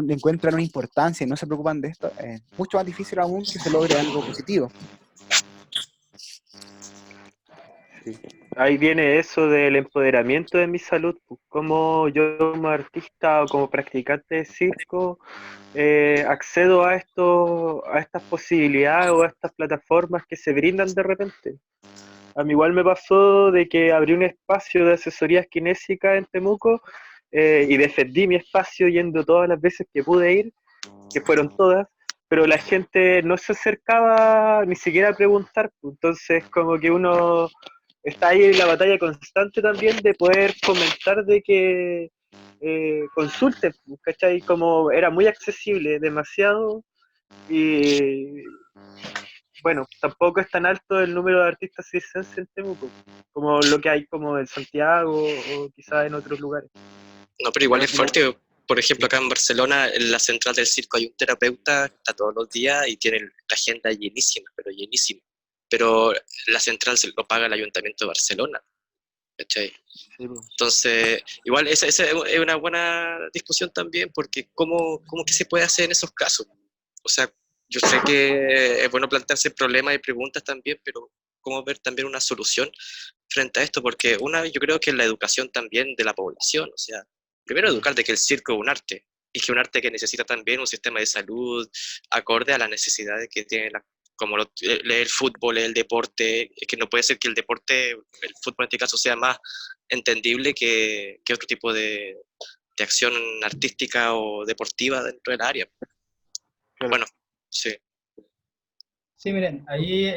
le encuentran una importancia y no se preocupan de esto, es mucho más difícil aún que se logre algo positivo. Sí. Ahí viene eso del empoderamiento de mi salud, como yo como artista o como practicante de circo accedo a estas posibilidades o a estas plataformas que se brindan de repente. A mí igual me pasó de que abrí un espacio de asesorías kinésicas en Temuco y defendí mi espacio yendo todas las veces que pude ir, que fueron todas, pero la gente no se acercaba ni siquiera a preguntar, entonces como que uno está ahí en la batalla constante también de poder fomentar de que consulten, ¿cachai? Como era muy accesible, demasiado, y bueno, tampoco es tan alto el número de artistas circenses en Temuco, como lo que hay como en Santiago o quizás en otros lugares. No, pero igual es fuerte. Por ejemplo, acá en Barcelona, en la central del circo hay un terapeuta que está todos los días y tiene la agenda llenísima, pero llenísima. Pero la central se lo paga el Ayuntamiento de Barcelona, ¿cachai? Sí, pues. Entonces, igual esa es una buena discusión también, porque ¿cómo que se puede hacer en esos casos? O sea, yo sé que es bueno plantearse problemas y preguntas también, pero ¿cómo ver también una solución frente a esto? Porque yo creo que es la educación también de la población, o sea, primero educar de que el circo es un arte, y que un arte que necesita también un sistema de salud acorde a las necesidades que tiene como el fútbol, el deporte, es que no puede ser que el fútbol en este caso sea más entendible que otro tipo de acción artística o deportiva dentro del área. Claro. Bueno, sí. Sí, miren, ahí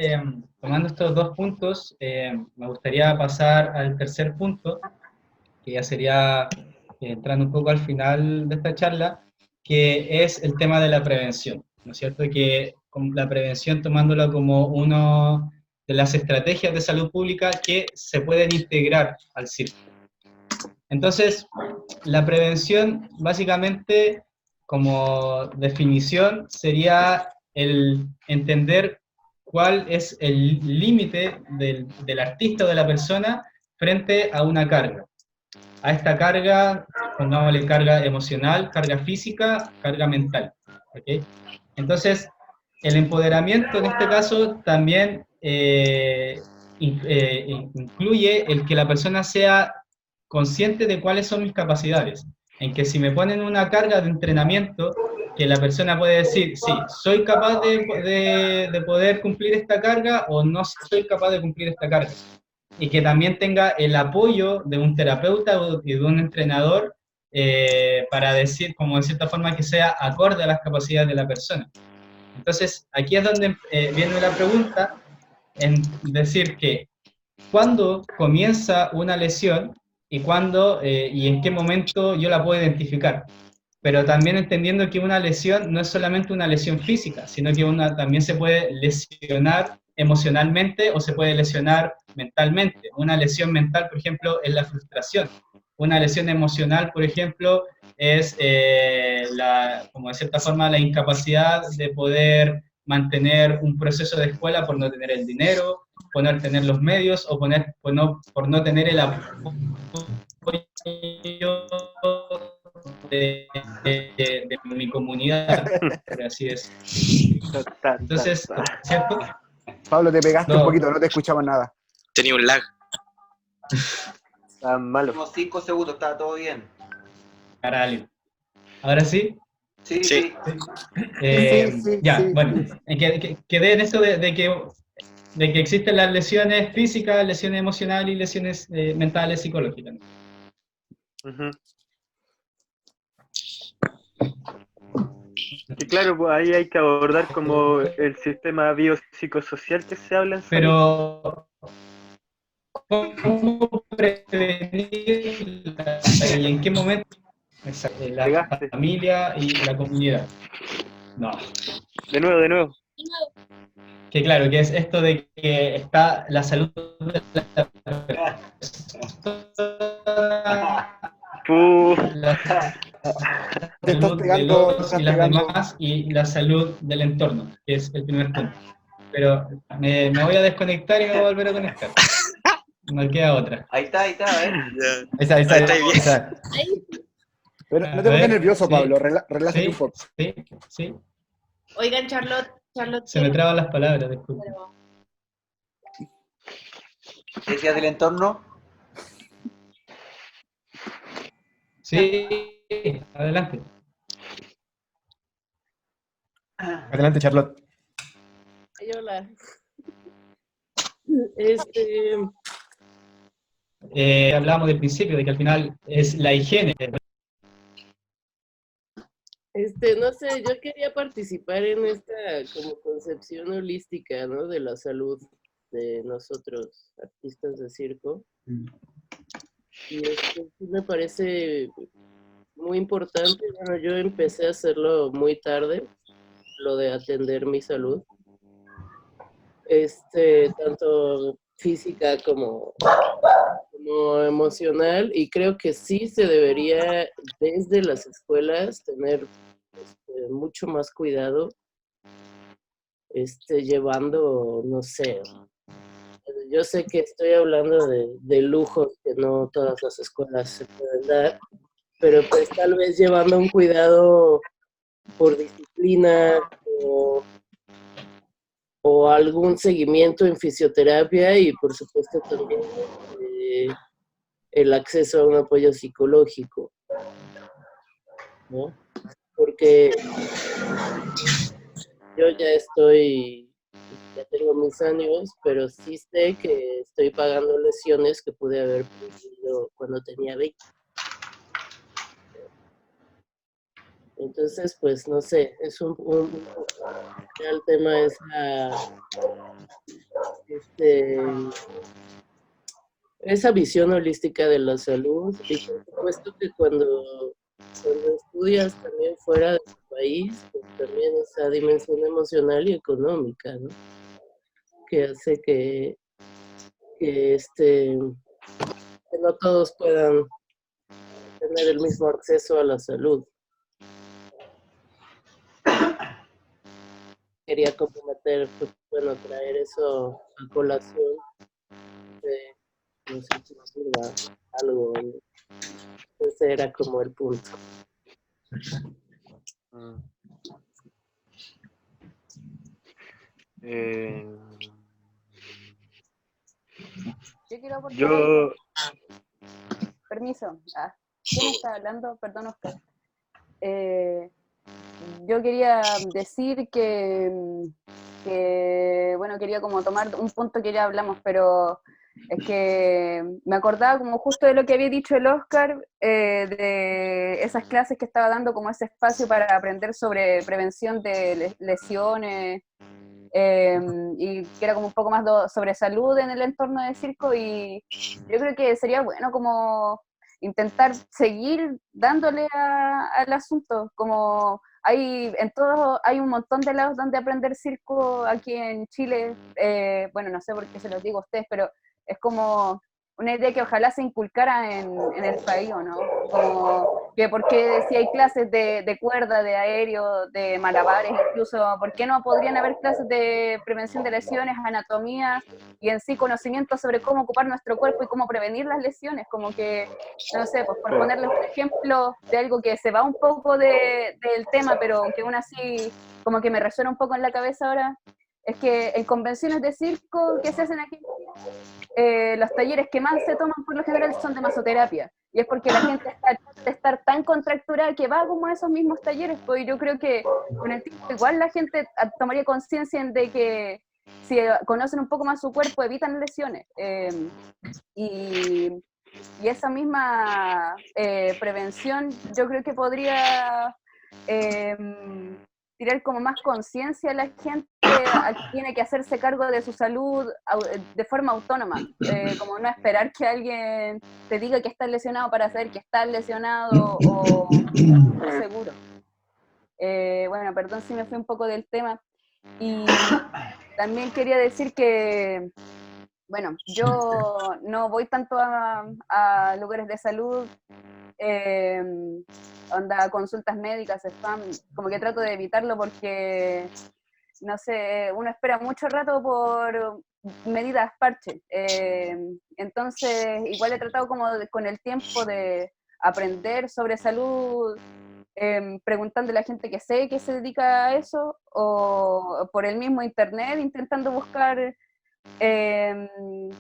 tomando estos dos puntos, me gustaría pasar al tercer punto, que ya sería entrando un poco al final de esta charla, que es el tema de la prevención, ¿no es cierto? Que la prevención tomándola como una de las estrategias de salud pública que se pueden integrar al circo. Entonces, la prevención básicamente como definición sería el entender cuál es el límite del artista o de la persona frente a una carga. A esta carga, pongámosle carga emocional, carga física, carga mental. ¿Okay? Entonces, el empoderamiento en este caso también incluye el que la persona sea consciente de cuáles son mis capacidades. En que si me ponen una carga de entrenamiento, que la persona puede decir, sí, soy capaz de poder cumplir esta carga o no soy capaz de cumplir esta carga. Y que también tenga el apoyo de un terapeuta y de un entrenador para decir, como de cierta forma, que sea acorde a las capacidades de la persona. Entonces, aquí es donde viene la pregunta, en decir que cuándo comienza una lesión y cuándo y en qué momento yo la puedo identificar. Pero también entendiendo que una lesión no es solamente una lesión física, sino que también se puede lesionar emocionalmente o se puede lesionar mentalmente. Una lesión mental, por ejemplo, es la frustración. Una lesión emocional, por ejemplo, es como de cierta forma la incapacidad de poder mantener un proceso de escuela por no tener el dinero, por no tener los medios o por no tener el apoyo de mi comunidad, por así es. Entonces, ¿cierto? Pablo, te pegaste un poquito, no te escuchamos nada. Tenía un lag. Está malo. Unos 5 segundos, estaba todo bien. Caralho. ¿Ahora sí? Sí, Sí. sí. Ya, Sí. bueno, quedé en esto de que existen las lesiones físicas, lesiones emocionales y lesiones mentales, psicológicas. Uh-huh. Que claro, pues ahí hay que abordar como el sistema biopsicosocial que se habla en salud. Pero, ¿cómo prevenir y en qué momento? La Pegaste. familia y la comunidad. No. De nuevo. Que claro, que es esto de que está la salud de la Te estás salud de pegando, te los estás y las pegando. demás y la salud del entorno, que es el primer punto. Pero me voy a desconectar y me voy a volver a conectar. No queda otra. Ahí está, a ver. Ahí está, Ahí está bien. esa. Pero A no te pongas ver, nervioso, sí, Pablo, relájate sí, un poco. sí. Oigan, Charlotte Se me traban las palabras, disculpe. ¿Qué decías del entorno? Sí, adelante. Adelante, Charlotte. Ay, hola. Hablábamos del principio, de que al final es la higiene. No sé, yo quería participar en esta como concepción holística, ¿no? De la salud de nosotros, artistas de circo. Y sí me parece muy importante. Bueno, yo empecé a hacerlo muy tarde, lo de atender mi salud. Tanto física como emocional, y creo que sí se debería desde las escuelas tener mucho más cuidado, llevando, no sé, yo sé que estoy hablando de lujos que no todas las escuelas se pueden dar, pero pues tal vez llevando un cuidado por disciplina o algún seguimiento en fisioterapia, y por supuesto también el acceso a un apoyo psicológico, ¿no? Porque yo ya tengo mis años, pero sí sé que estoy pagando lesiones que pude haber prevenido cuando tenía 20. Entonces, pues no sé, es el tema es esa visión holística de la salud, y por supuesto que cuando estudias también fuera de tu país, pues también esa dimensión emocional y económica, ¿no? Que hace que no todos puedan tener el mismo acceso a la salud. Quería comprometer, pues, bueno, traer eso a colación. No sé si nos sirva algo. Ese era como el punto. Yo quiero aportar Yo, algo. Permiso. ¿Quién está hablando? Perdón, Oscar. Yo quería decir que, bueno, quería como tomar un punto que ya hablamos, pero es que me acordaba como justo de lo que había dicho el Oscar, de esas clases que estaba dando como ese espacio para aprender sobre prevención de lesiones, y que era como un poco más sobre salud en el entorno del circo, y yo creo que sería bueno como intentar seguir dándole al asunto, como hay un montón de lados donde aprender circo aquí en Chile, bueno, no sé por qué se los digo a ustedes, pero es como una idea que ojalá se inculcara en el país, ¿o no? Como que porque si hay clases de cuerda, de aéreo, de malabares incluso, ¿por qué no podrían haber clases de prevención de lesiones, anatomía y en sí conocimiento sobre cómo ocupar nuestro cuerpo y cómo prevenir las lesiones? Como que, no sé, pues por ponerles un ejemplo de algo que se va un poco del tema, pero que aún así como que me resuena un poco en la cabeza ahora, es que en convenciones de circo que se hacen aquí, los talleres que más se toman por lo general son de masoterapia, y es porque la gente está de estar tan contracturada que va como a esos mismos talleres, pues yo creo que con el tiempo igual la gente tomaría conciencia de que si conocen un poco más su cuerpo evitan lesiones, y esa misma prevención yo creo que podría tirar como más conciencia a la gente a que tiene que hacerse cargo de su salud de forma autónoma, como no esperar que alguien te diga que estás lesionado para saber que estás lesionado o seguro. Bueno, perdón si me fui un poco del tema. Y también quería decir que, bueno, yo no voy tanto a lugares de salud, eh, onda consultas médicas, spam, como que trato de evitarlo porque, no sé, uno espera mucho rato por medidas parche. Entonces, igual he tratado como con el tiempo de aprender sobre salud, preguntándole a la gente que sé que se dedica a eso, o por el mismo internet intentando buscar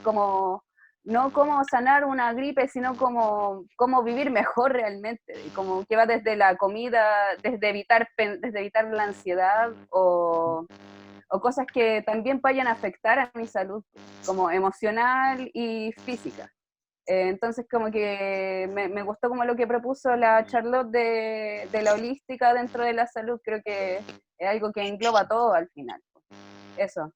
como no cómo sanar una gripe, sino cómo vivir mejor realmente, y como que va desde la comida, desde evitar la ansiedad o cosas que también vayan a afectar a mi salud, como emocional y física. Entonces como que me gustó como lo que propuso la Charlotte de la holística dentro de la salud, creo que es algo que engloba todo al final. Eso.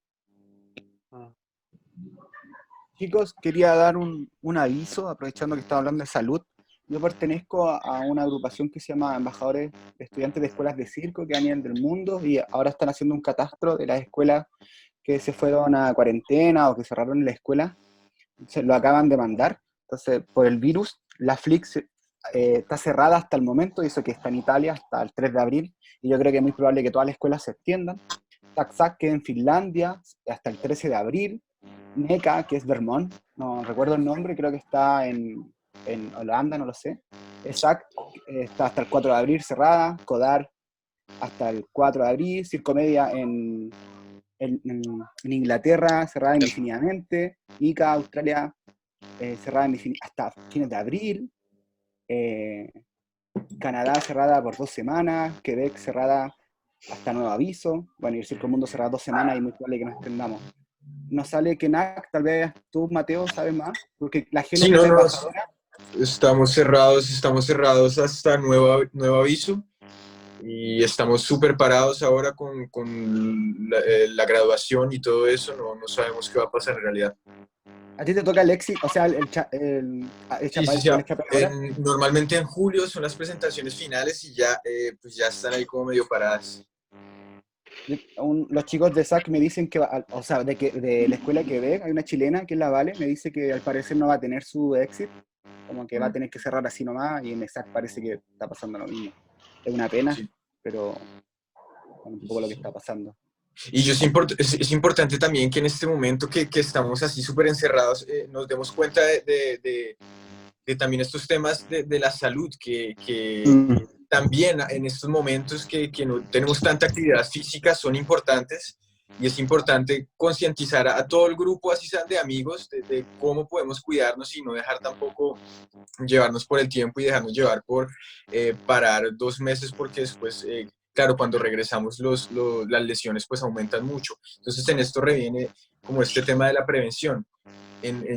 Chicos, quería dar un aviso, aprovechando que estaba hablando de salud. Yo pertenezco a una agrupación que se llama Embajadores Estudiantes de Escuelas de Circo, que a nivel del mundo, y ahora están haciendo un catastro de las escuelas que se fueron a cuarentena o que cerraron la escuela. Se lo acaban de mandar. Entonces, por el virus, la Flix está cerrada hasta el momento, dice que está en Italia hasta el 3 de abril, y yo creo que es muy probable que todas las escuelas se extiendan. Taxac queda en Finlandia hasta el 13 de abril. NECA, que es Vermont, no recuerdo el nombre, creo que está en Holanda, no lo sé. ESAC está hasta el 4 de abril cerrada. CODAR hasta el 4 de abril. Circomedia en Inglaterra cerrada indefinidamente. ICA, Australia, cerrada hasta fines de abril. Canadá cerrada por 2 semanas. Quebec cerrada hasta nuevo aviso. Bueno, y el Circo Mundo cerrado 2 semanas y muy probable que nos extendamos. Nos sale que NAC, tal vez tú, Mateo, sabes más, porque la gente Sí, que no, es no, embajadora. estamos cerrados hasta nuevo aviso y estamos súper parados ahora con la graduación y todo eso, no sabemos qué va a pasar en realidad. A ti te toca el éxito, o sea, el Sí, sí, sí. Normalmente en julio son las presentaciones finales y ya, pues ya están ahí como medio paradas. Los chicos de SAC me dicen que, o sea, de la escuela que ve, hay una chilena que es la Vale, me dice que al parecer no va a tener su exit, como que va a tener que cerrar así nomás, y en SAC parece que está pasando lo mismo. Es una pena, sí, pero bueno, un poco lo que está pasando. Y es importante también que en este momento que estamos así súper encerrados, nos demos cuenta de también estos temas de la salud, que también en estos momentos que no tenemos tanta actividad física son importantes, y es importante concientizar a todo el grupo, así sean de amigos, de cómo podemos cuidarnos y no dejar tampoco llevarnos por el tiempo y dejarnos llevar por parar 2 meses, porque después, claro, cuando regresamos las lesiones pues aumentan mucho. Entonces en esto reviene como este tema de la prevención.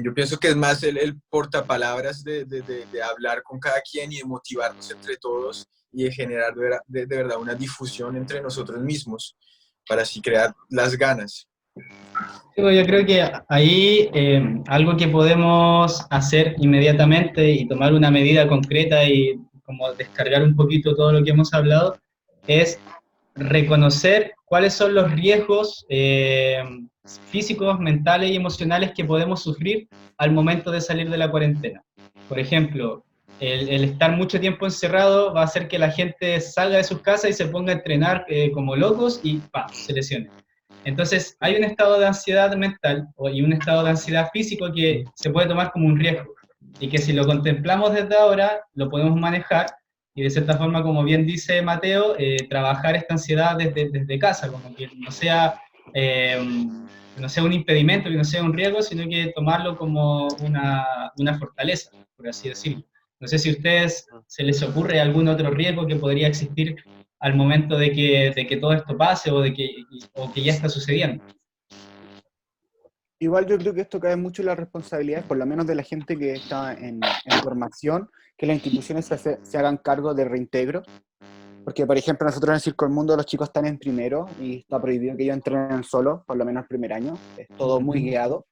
Yo pienso que es más el portapalabras de hablar con cada quien y de motivarnos entre todos y de generar de verdad una difusión entre nosotros mismos para así crear las ganas. Yo creo que ahí algo que podemos hacer inmediatamente y tomar una medida concreta y como descargar un poquito todo lo que hemos hablado es reconocer cuáles son los riesgos físicos, mentales y emocionales que podemos sufrir al momento de salir de la cuarentena. Por ejemplo, el estar mucho tiempo encerrado va a hacer que la gente salga de sus casas y se ponga a entrenar como locos y se lesione. Entonces, hay un estado de ansiedad mental y un estado de ansiedad físico que se puede tomar como un riesgo y que si lo contemplamos desde ahora, lo podemos manejar y de cierta forma, como bien dice Mateo, trabajar esta ansiedad desde casa, como que no sea un impedimento, que no sea un riesgo, sino que tomarlo como una fortaleza, por así decirlo. No sé si a ustedes se les ocurre algún otro riesgo que podría existir al momento de que todo esto pase o que ya está sucediendo. Igual yo creo que esto cae mucho en la responsabilidad, por lo menos de la gente que está en formación, que las instituciones se hagan cargo de reintegro. Porque, por ejemplo, nosotros en el Circo del Mundo los chicos están en primero y está prohibido que ellos entrenen solos, por lo menos el primer año. Es todo muy guiado.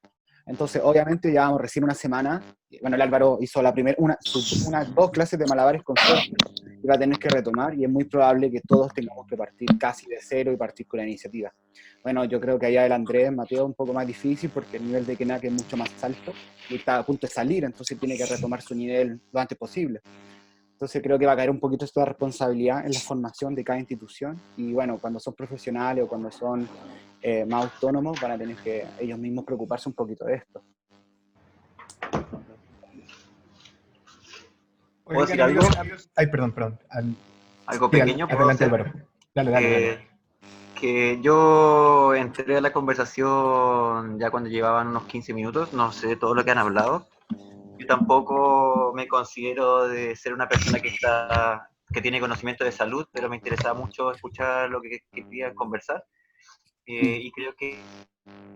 Entonces, obviamente, llevamos recién una semana. Bueno, el Álvaro hizo unas 2 clases de malabares con suerte, y va a tener que retomar, y es muy probable que todos tengamos que partir casi de cero y partir con la iniciativa. Bueno, yo creo que allá el Andrés, Mateo, es un poco más difícil porque el nivel de Kenak es mucho más alto y está a punto de salir, entonces tiene que retomar su nivel lo antes posible. Entonces creo que va a caer un poquito esta responsabilidad en la formación de cada institución, y bueno, cuando son profesionales o cuando son más autónomos, van a tener que ellos mismos preocuparse un poquito de esto. ¿Puedo decir algo? Ay, perdón. Algo Sí, pequeño, ¿puedo adelante, hacer? Álvaro. Dale. Que yo entré a la conversación ya cuando llevaban unos 15 minutos, no sé todo lo que han hablado. Yo tampoco me considero de ser una persona que tiene conocimiento de salud, pero me interesaba mucho escuchar lo que querían conversar. Y creo que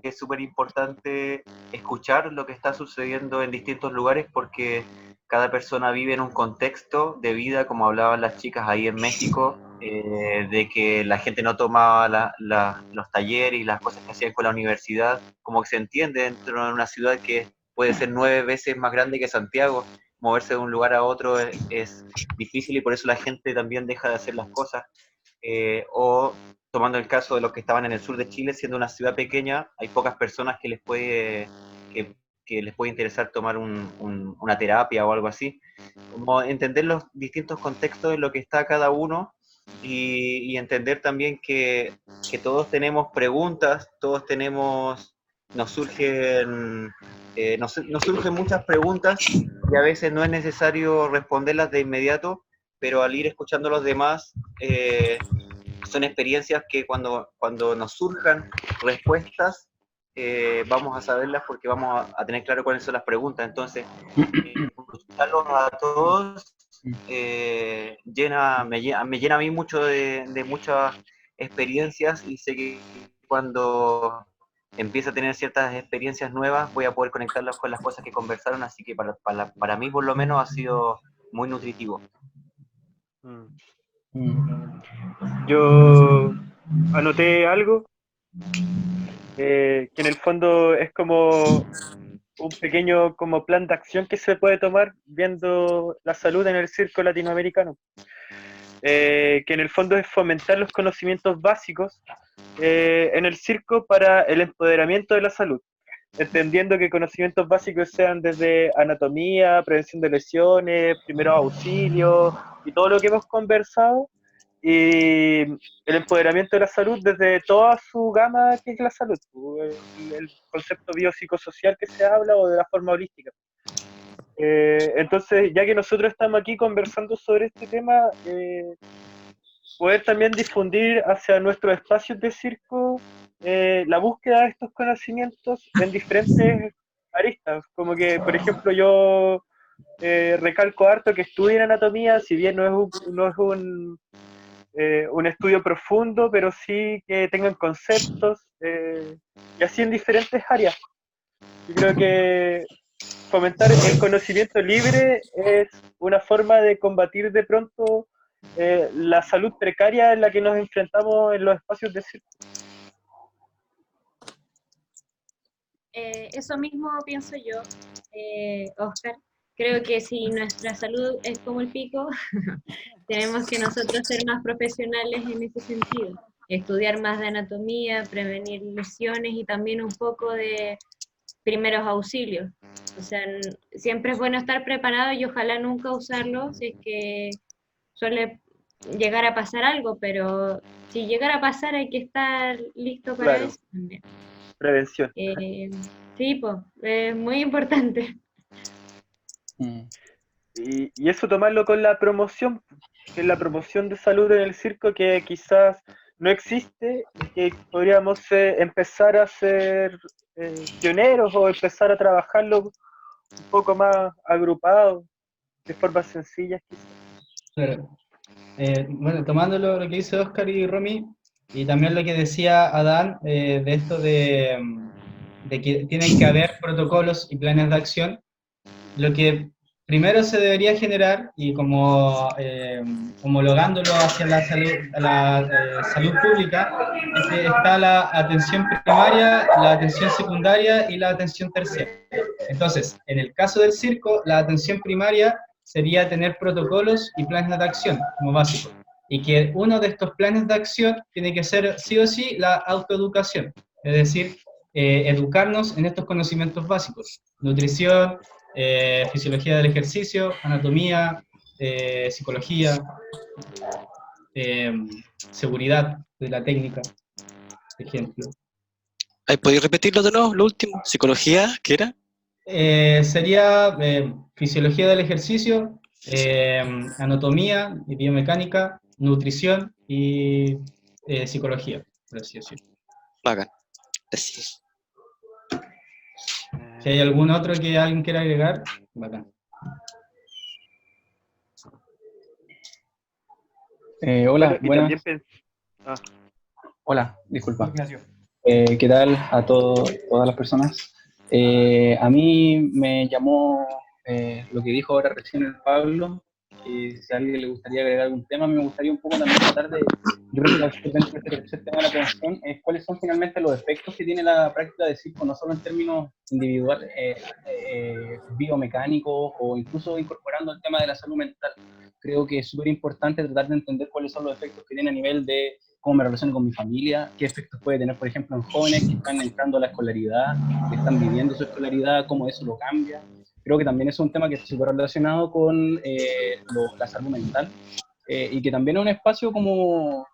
es súper importante escuchar lo que está sucediendo en distintos lugares, porque cada persona vive en un contexto de vida, como hablaban las chicas ahí en México, de que la gente no tomaba los talleres y las cosas que hacían con la universidad, como que se entiende dentro de una ciudad que puede ser 9 veces más grande que Santiago. Moverse de un lugar a otro es difícil, y por eso la gente también deja de hacer las cosas. O tomando el caso de los que estaban en el sur de Chile, siendo una ciudad pequeña, hay pocas personas que les puede interesar tomar una terapia o algo así. Como entender los distintos contextos en lo que está cada uno, y entender también que todos tenemos preguntas, nos surgen muchas preguntas, y a veces no es necesario responderlas de inmediato, pero al ir escuchando a los demás, son experiencias que cuando nos surjan respuestas, vamos a saberlas, porque vamos a tener claro cuáles son las preguntas. Entonces, escucharlos a todos me llena a mí mucho de muchas experiencias, y sé que cuando empiece a tener ciertas experiencias nuevas voy a poder conectarlas con las cosas que conversaron, así que para mí por lo menos ha sido muy nutritivo. Yo anoté algo que en el fondo es como un pequeño como plan de acción que se puede tomar viendo la salud en el circo latinoamericano, que en el fondo es fomentar los conocimientos básicos en el circo para el empoderamiento de la salud, entendiendo que conocimientos básicos sean desde anatomía, prevención de lesiones, primeros auxilios y todo lo que hemos conversado, y el empoderamiento de la salud desde toda su gama, que es la salud, el concepto biopsicosocial que se habla, o de la forma holística. Entonces, ya que nosotros estamos aquí conversando sobre este tema, poder también difundir hacia nuestros espacios de circo la búsqueda de estos conocimientos en diferentes aristas. Como que, por ejemplo, yo recalco harto que estudien anatomía, si bien no es un estudio profundo, pero sí que tengan conceptos, y así en diferentes áreas. Yo creo que fomentar el conocimiento libre es una forma de combatir de pronto la salud precaria en la que nos enfrentamos en los espacios de circo. Eso mismo pienso yo, Oscar. Creo que si nuestra salud es como el pico, tenemos que nosotros ser más profesionales en ese sentido. Estudiar más de anatomía, prevenir lesiones y también un poco de primeros auxilios. O sea, siempre es bueno estar preparado y ojalá nunca usarlo si es que suele llegar a pasar algo, pero si llegara a pasar hay que estar listo para Claro. eso también. Prevención. Sí, pues, es muy importante. Y eso tomarlo con la promoción, que es la promoción de salud en el circo, que quizás no existe, y que podríamos empezar a ser pioneros, o empezar a trabajarlo un poco más agrupado, de formas sencillas quizás. Claro. Bueno, tomando lo que dice Oscar y Romy, y también lo que decía Adán, de esto de que tienen que haber protocolos y planes de acción, lo que primero se debería generar, y como homologándolo hacia la salud pública, es que está la atención primaria, la atención secundaria y la atención terciaria. Entonces, en el caso del circo, la atención primaria sería tener protocolos y planes de acción como básico. Y que uno de estos planes de acción tiene que ser sí o sí la autoeducación, es decir, educarnos en estos conocimientos básicos: nutrición, fisiología del ejercicio, anatomía, psicología, seguridad de la técnica, por ejemplo. ¿Podéis repetirlo de nuevo, lo último? ¿Psicología? ¿Qué era? Sería fisiología del ejercicio, anatomía y biomecánica, nutrición y psicología, por así decirlo. Bacán. Gracias. Si hay algún otro que alguien quiera agregar, bacán. Hola, Bueno, y buenas. también Hola, disculpa. ¿Qué tal a todas las personas? A mí me llamó lo que dijo ahora recién el Pablo, que si a alguien le gustaría agregar algún tema, me gustaría un poco también tratar de, yo creo que dentro de este tercer tema de la prevención, es cuáles son finalmente los efectos que tiene la práctica de circo, no solo en términos individuales, biomecánicos, o incluso incorporando el tema de la salud mental. Creo que es súper importante tratar de entender cuáles son los efectos que tiene a nivel de cómo me relaciono con mi familia, qué efectos puede tener, por ejemplo, en jóvenes que están entrando a la escolaridad, que están viviendo su escolaridad, cómo eso lo cambia. Creo que también es un tema que está súper relacionado con la salud mental, y que también es un espacio como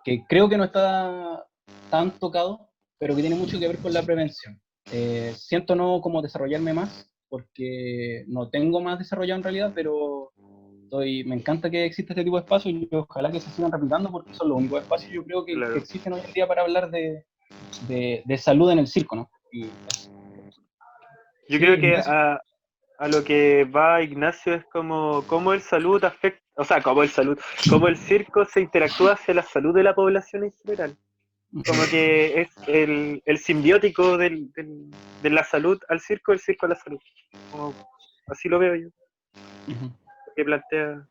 que creo que no está tan tocado, pero que tiene mucho que ver con la prevención. Siento no como desarrollarme más, porque no tengo más desarrollado en realidad, pero me encanta que exista este tipo de espacios y ojalá que se sigan replicando, porque son los únicos espacios yo creo que existen hoy en día para hablar de salud en el circo, ¿no? Yo creo que a lo que va Ignacio es cómo el salud afecta, o sea, cómo el circo se interactúa hacia la salud de la población en general. Como que es el simbiótico de la salud al circo, el circo a la salud. Así lo veo yo. Que plantea.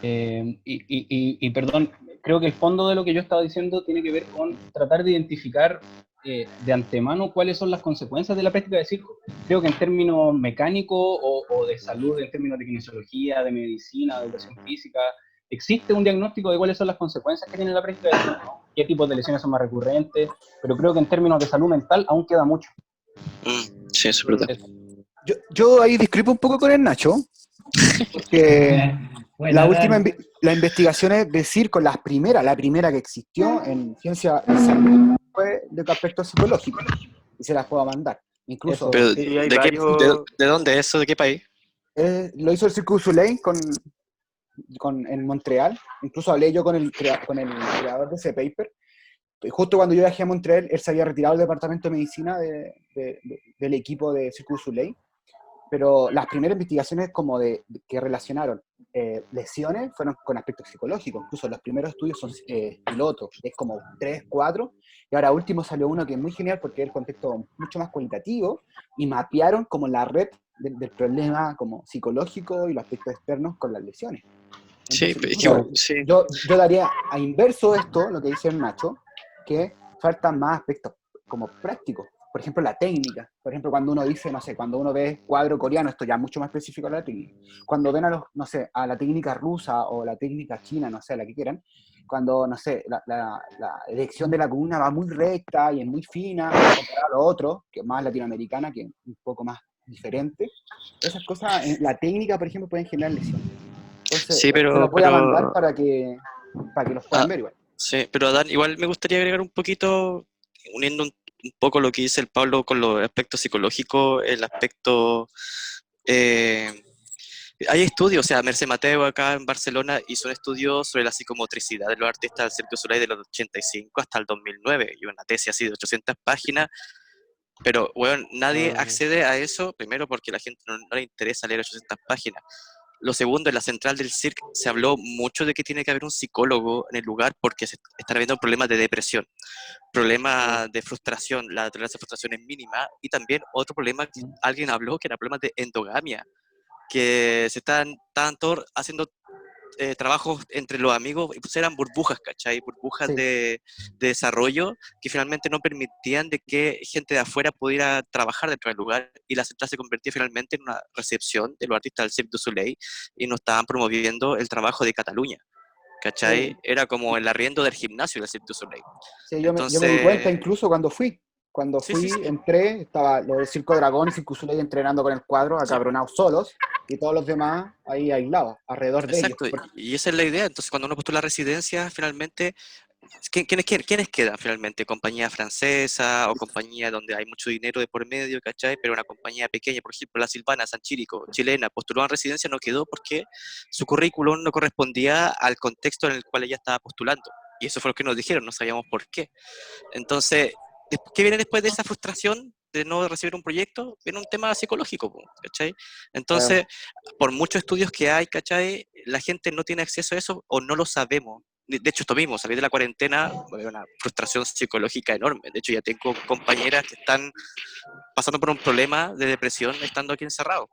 Y perdón, creo que el fondo de lo que yo estaba diciendo tiene que ver con tratar de identificar de antemano cuáles son las consecuencias de la práctica de circo. Creo que en términos mecánicos o de salud, en términos de kinesiología, de medicina, de educación física, existe un diagnóstico de cuáles son las consecuencias que tiene la práctica de circo, ¿no? Qué tipos de lesiones son más recurrentes, pero creo que en términos de salud mental aún queda mucho. Sí, eso es verdad. Yo ahí discrepo un poco con el Nacho, porque las investigaciones de circo, la primera que existió en ciencia de salud fue de aspecto psicológico, y se las puedo mandar. Incluso, pero, ¿de dónde es eso? ¿De qué país? Lo hizo el Cirque du Soleil en Montreal. Incluso hablé yo con el creador de ese paper. Justo cuando yo viajé a Montreal, él se había retirado del departamento de medicina del equipo de Cirque du Soleil. Pero las primeras investigaciones que relacionaron lesiones fueron con aspectos psicológicos. Incluso los primeros estudios son pilotos, es como 3, 4, y ahora último salió uno que es muy genial porque es el contexto mucho más cualitativo, y mapearon como la red del problema como psicológico y los aspectos externos con las lesiones. Entonces, yo daría a inverso esto, lo que dice el Nacho, que faltan más aspectos como prácticos. Por ejemplo, la técnica. Por ejemplo, cuando uno dice, no sé, cuando uno ve cuadro coreano, esto ya es mucho más específico de la técnica. Cuando ven a la técnica rusa o la técnica china, no sé, la que quieran, cuando, no sé, la elección de la columna va muy recta y es muy fina, comparado a lo otro, que es más latinoamericana, que es un poco más diferente, esas cosas, la técnica, por ejemplo, pueden generar lesiones. Entonces, sí, pero, te los voy a mandar para que los puedan ver igual. Sí, pero Adán, igual me gustaría agregar un poquito, uniendo un poco lo que dice el Pablo con los aspectos psicológicos, el aspecto... hay estudios, o sea, Mercé Mateo acá en Barcelona hizo un estudio sobre la psicomotricidad de los artistas del Cirque du Soleil de los 85 hasta el 2009, y una tesis así de 800 páginas, pero, bueno, nadie accede a eso, primero porque a la gente no le interesa leer 800 páginas. Lo segundo, en la central del circo se habló mucho de que tiene que haber un psicólogo en el lugar porque se están habiendo problemas de depresión, problemas de frustración, la tolerancia a frustración es mínima, y también otro problema que alguien habló que era problemas de endogamia. que estaban todos haciendo trabajos entre los amigos, y pues eran burbujas, ¿cachai? Burbujas Sí. de desarrollo que finalmente no permitían de que gente de afuera pudiera trabajar dentro del lugar, y la central se convertía finalmente en una recepción de los artistas del Cirque du Soleil, y no estaban promoviendo el trabajo de Cataluña, ¿cachai? Sí. Era como el arriendo del gimnasio del Cirque du Soleil. Sí, yo me di cuenta Entonces, incluso cuando fui. Cuando sí, sí, fui, sí. entré, estaba lo del Circo Dragón y Circo Soleil entrenando con el cuadro, acabronados solos, y todos los demás ahí aislados, alrededor de ellos. Exacto, y esa es la idea. Entonces, cuando uno postula residencia, finalmente, ¿quiénes quedan finalmente? ¿Compañía francesa o compañía donde hay mucho dinero de por medio, ¿cachai? Pero una compañía pequeña, por ejemplo, la Silvana San Chirico, chilena, postuló a residencia, no quedó porque su currículum no correspondía al contexto en el cual ella estaba postulando. Y eso fue lo que nos dijeron, no sabíamos por qué. Entonces, ¿qué viene después de esa frustración de no recibir un proyecto? Viene un tema psicológico, po, ¿cachai? Entonces, por muchos estudios que hay, ¿cachai? La gente no tiene acceso a eso o no lo sabemos. De hecho, esto mismo, salir de la cuarentena, hay una frustración psicológica enorme. De hecho, ya tengo compañeras que están pasando por un problema de depresión estando aquí encerrados.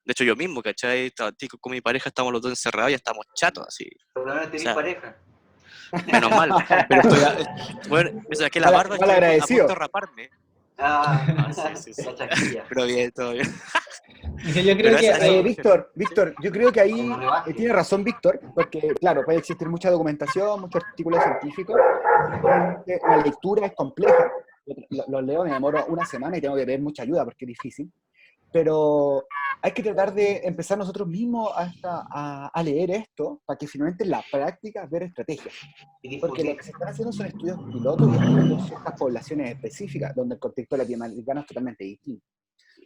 De hecho, yo mismo, ¿cachai? Con mi pareja estamos los dos encerrados y estamos chatos, así. Pero ahora O tenés sea, pareja. menos mal. Pero bueno, o sea, que la barba Mal estoy a punto agradecido. de raparme. Ah, Ah, sí, sí. la chaquilla. Pero bien, todo bien. Es que yo creo Pero que esa Oye, es Víctor, yo creo que ahí Como rebaje. tiene razón Víctor, porque claro, puede existir mucha documentación, muchos artículos científicos, realmente la lectura es compleja, lo leo, me demoro una semana y tengo que pedir mucha ayuda porque es difícil, pero hay que tratar de empezar nosotros mismos a leer esto para que finalmente en la práctica ver estrategias. Y Porque lo discutir. que se están haciendo son estudios pilotos y estudiando ciertas poblaciones específicas, donde el contexto latinoamericano es totalmente distinto.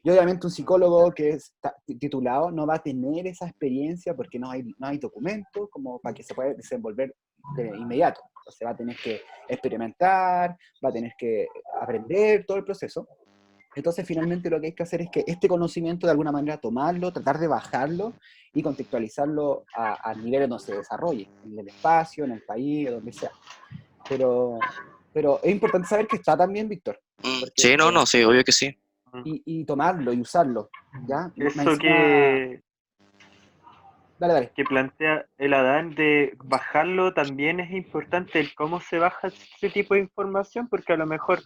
Y obviamente un psicólogo que está titulado no va a tener esa experiencia porque no hay documentos como para que se pueda desenvolver de inmediato. Entonces va a tener que experimentar, va a tener que aprender todo el proceso. Entonces finalmente lo que hay que hacer es que este conocimiento de alguna manera tomarlo, tratar de bajarlo y contextualizarlo a niveles donde se desarrolle, en el espacio, en el país, donde sea. Pero es importante saber que está también, Víctor. Porque, Sí, no, sí, obvio que sí. y tomarlo y usarlo, ¿ya? Me Eso encima... Dale. que plantea el Adán de bajarlo también es importante el cómo se baja ese tipo de información, porque a lo mejor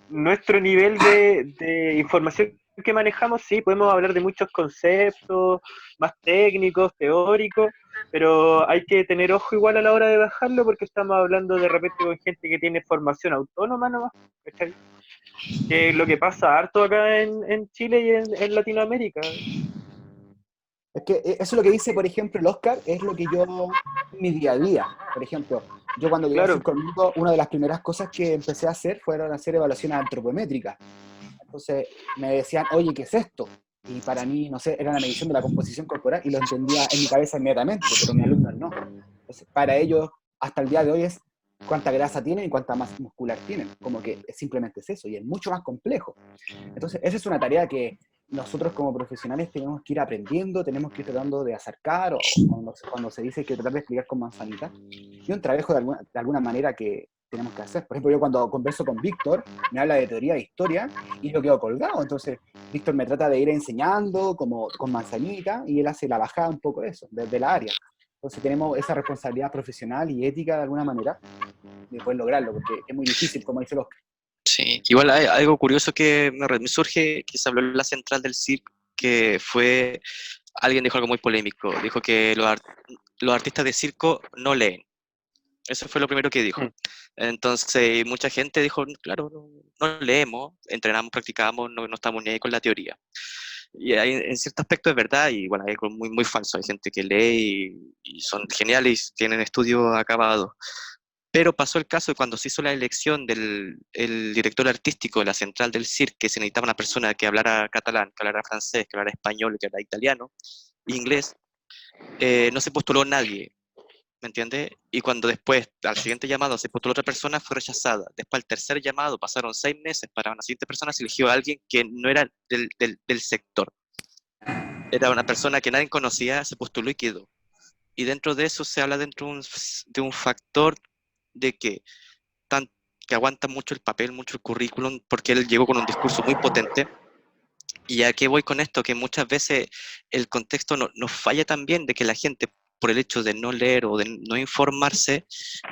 nuestro nivel de información que manejamos, sí, podemos hablar de muchos conceptos más técnicos, teóricos, pero hay que tener ojo igual a la hora de bajarlo porque estamos hablando de repente con gente que tiene formación autónoma nomás, ¿cachai? Que es lo que pasa harto acá en Chile y en Latinoamérica. Es que eso es lo que dice, por ejemplo, el Oscar, es lo que yo en mi día a día. Por ejemplo, yo cuando llegué a Claro. hacer conmigo, una de las primeras cosas que empecé a hacer fueron hacer evaluaciones antropométricas. Entonces me decían, oye, ¿qué es esto? Y para mí, no sé, era una medición de la composición corporal y lo entendía en mi cabeza inmediatamente, pero mis alumnos no. Entonces, para ellos, hasta el día de hoy es cuánta grasa tienen y cuánta masa muscular tienen. Como que simplemente es eso y es mucho más complejo. Entonces, esa es una tarea que nosotros como profesionales tenemos que ir aprendiendo, tenemos que ir tratando de acercar, o cuando se dice que tratar de explicar con manzanita, y un trabajo de alguna manera que tenemos que hacer. Por ejemplo, yo cuando converso con Víctor, me habla de teoría de historia y yo quedo colgado. Entonces, Víctor me trata de ir enseñando como con manzanita y él hace la bajada un poco de eso, desde la área. Entonces tenemos esa responsabilidad profesional y ética de alguna manera de poder lograrlo, porque es muy difícil, como dice el Oscar. Sí, igual hay algo curioso que me surge, que se habló en la central del circo, que fue, alguien dijo algo muy polémico, dijo que los artistas de circo no leen. Eso fue lo primero que dijo. Entonces, mucha gente dijo, claro, no leemos, entrenamos, practicamos, no estamos ni ahí con la teoría. Y en cierto aspecto es verdad, y bueno, hay algo muy, muy falso. Hay gente que lee y son geniales, tienen estudios acabados. Pero pasó el caso de cuando se hizo la elección del el director artístico de la central del CIRC, que se necesitaba una persona que hablara catalán, que hablara francés, que hablara español, que hablara italiano, inglés, no se postuló nadie, ¿me entiendes? Y cuando después, al siguiente llamado, se postuló otra persona, fue rechazada. Después, al tercer llamado, pasaron 6 meses para una siguiente persona, se eligió a alguien que no era del sector. Era una persona que nadie conocía, se postuló y quedó. Y dentro de eso se habla dentro de un factor de que aguanta mucho el papel, mucho el currículum, porque él llegó con un discurso muy potente ¿Y a qué voy con esto? Que muchas veces el contexto nos falla también de que la gente, por el hecho de no leer o de no informarse,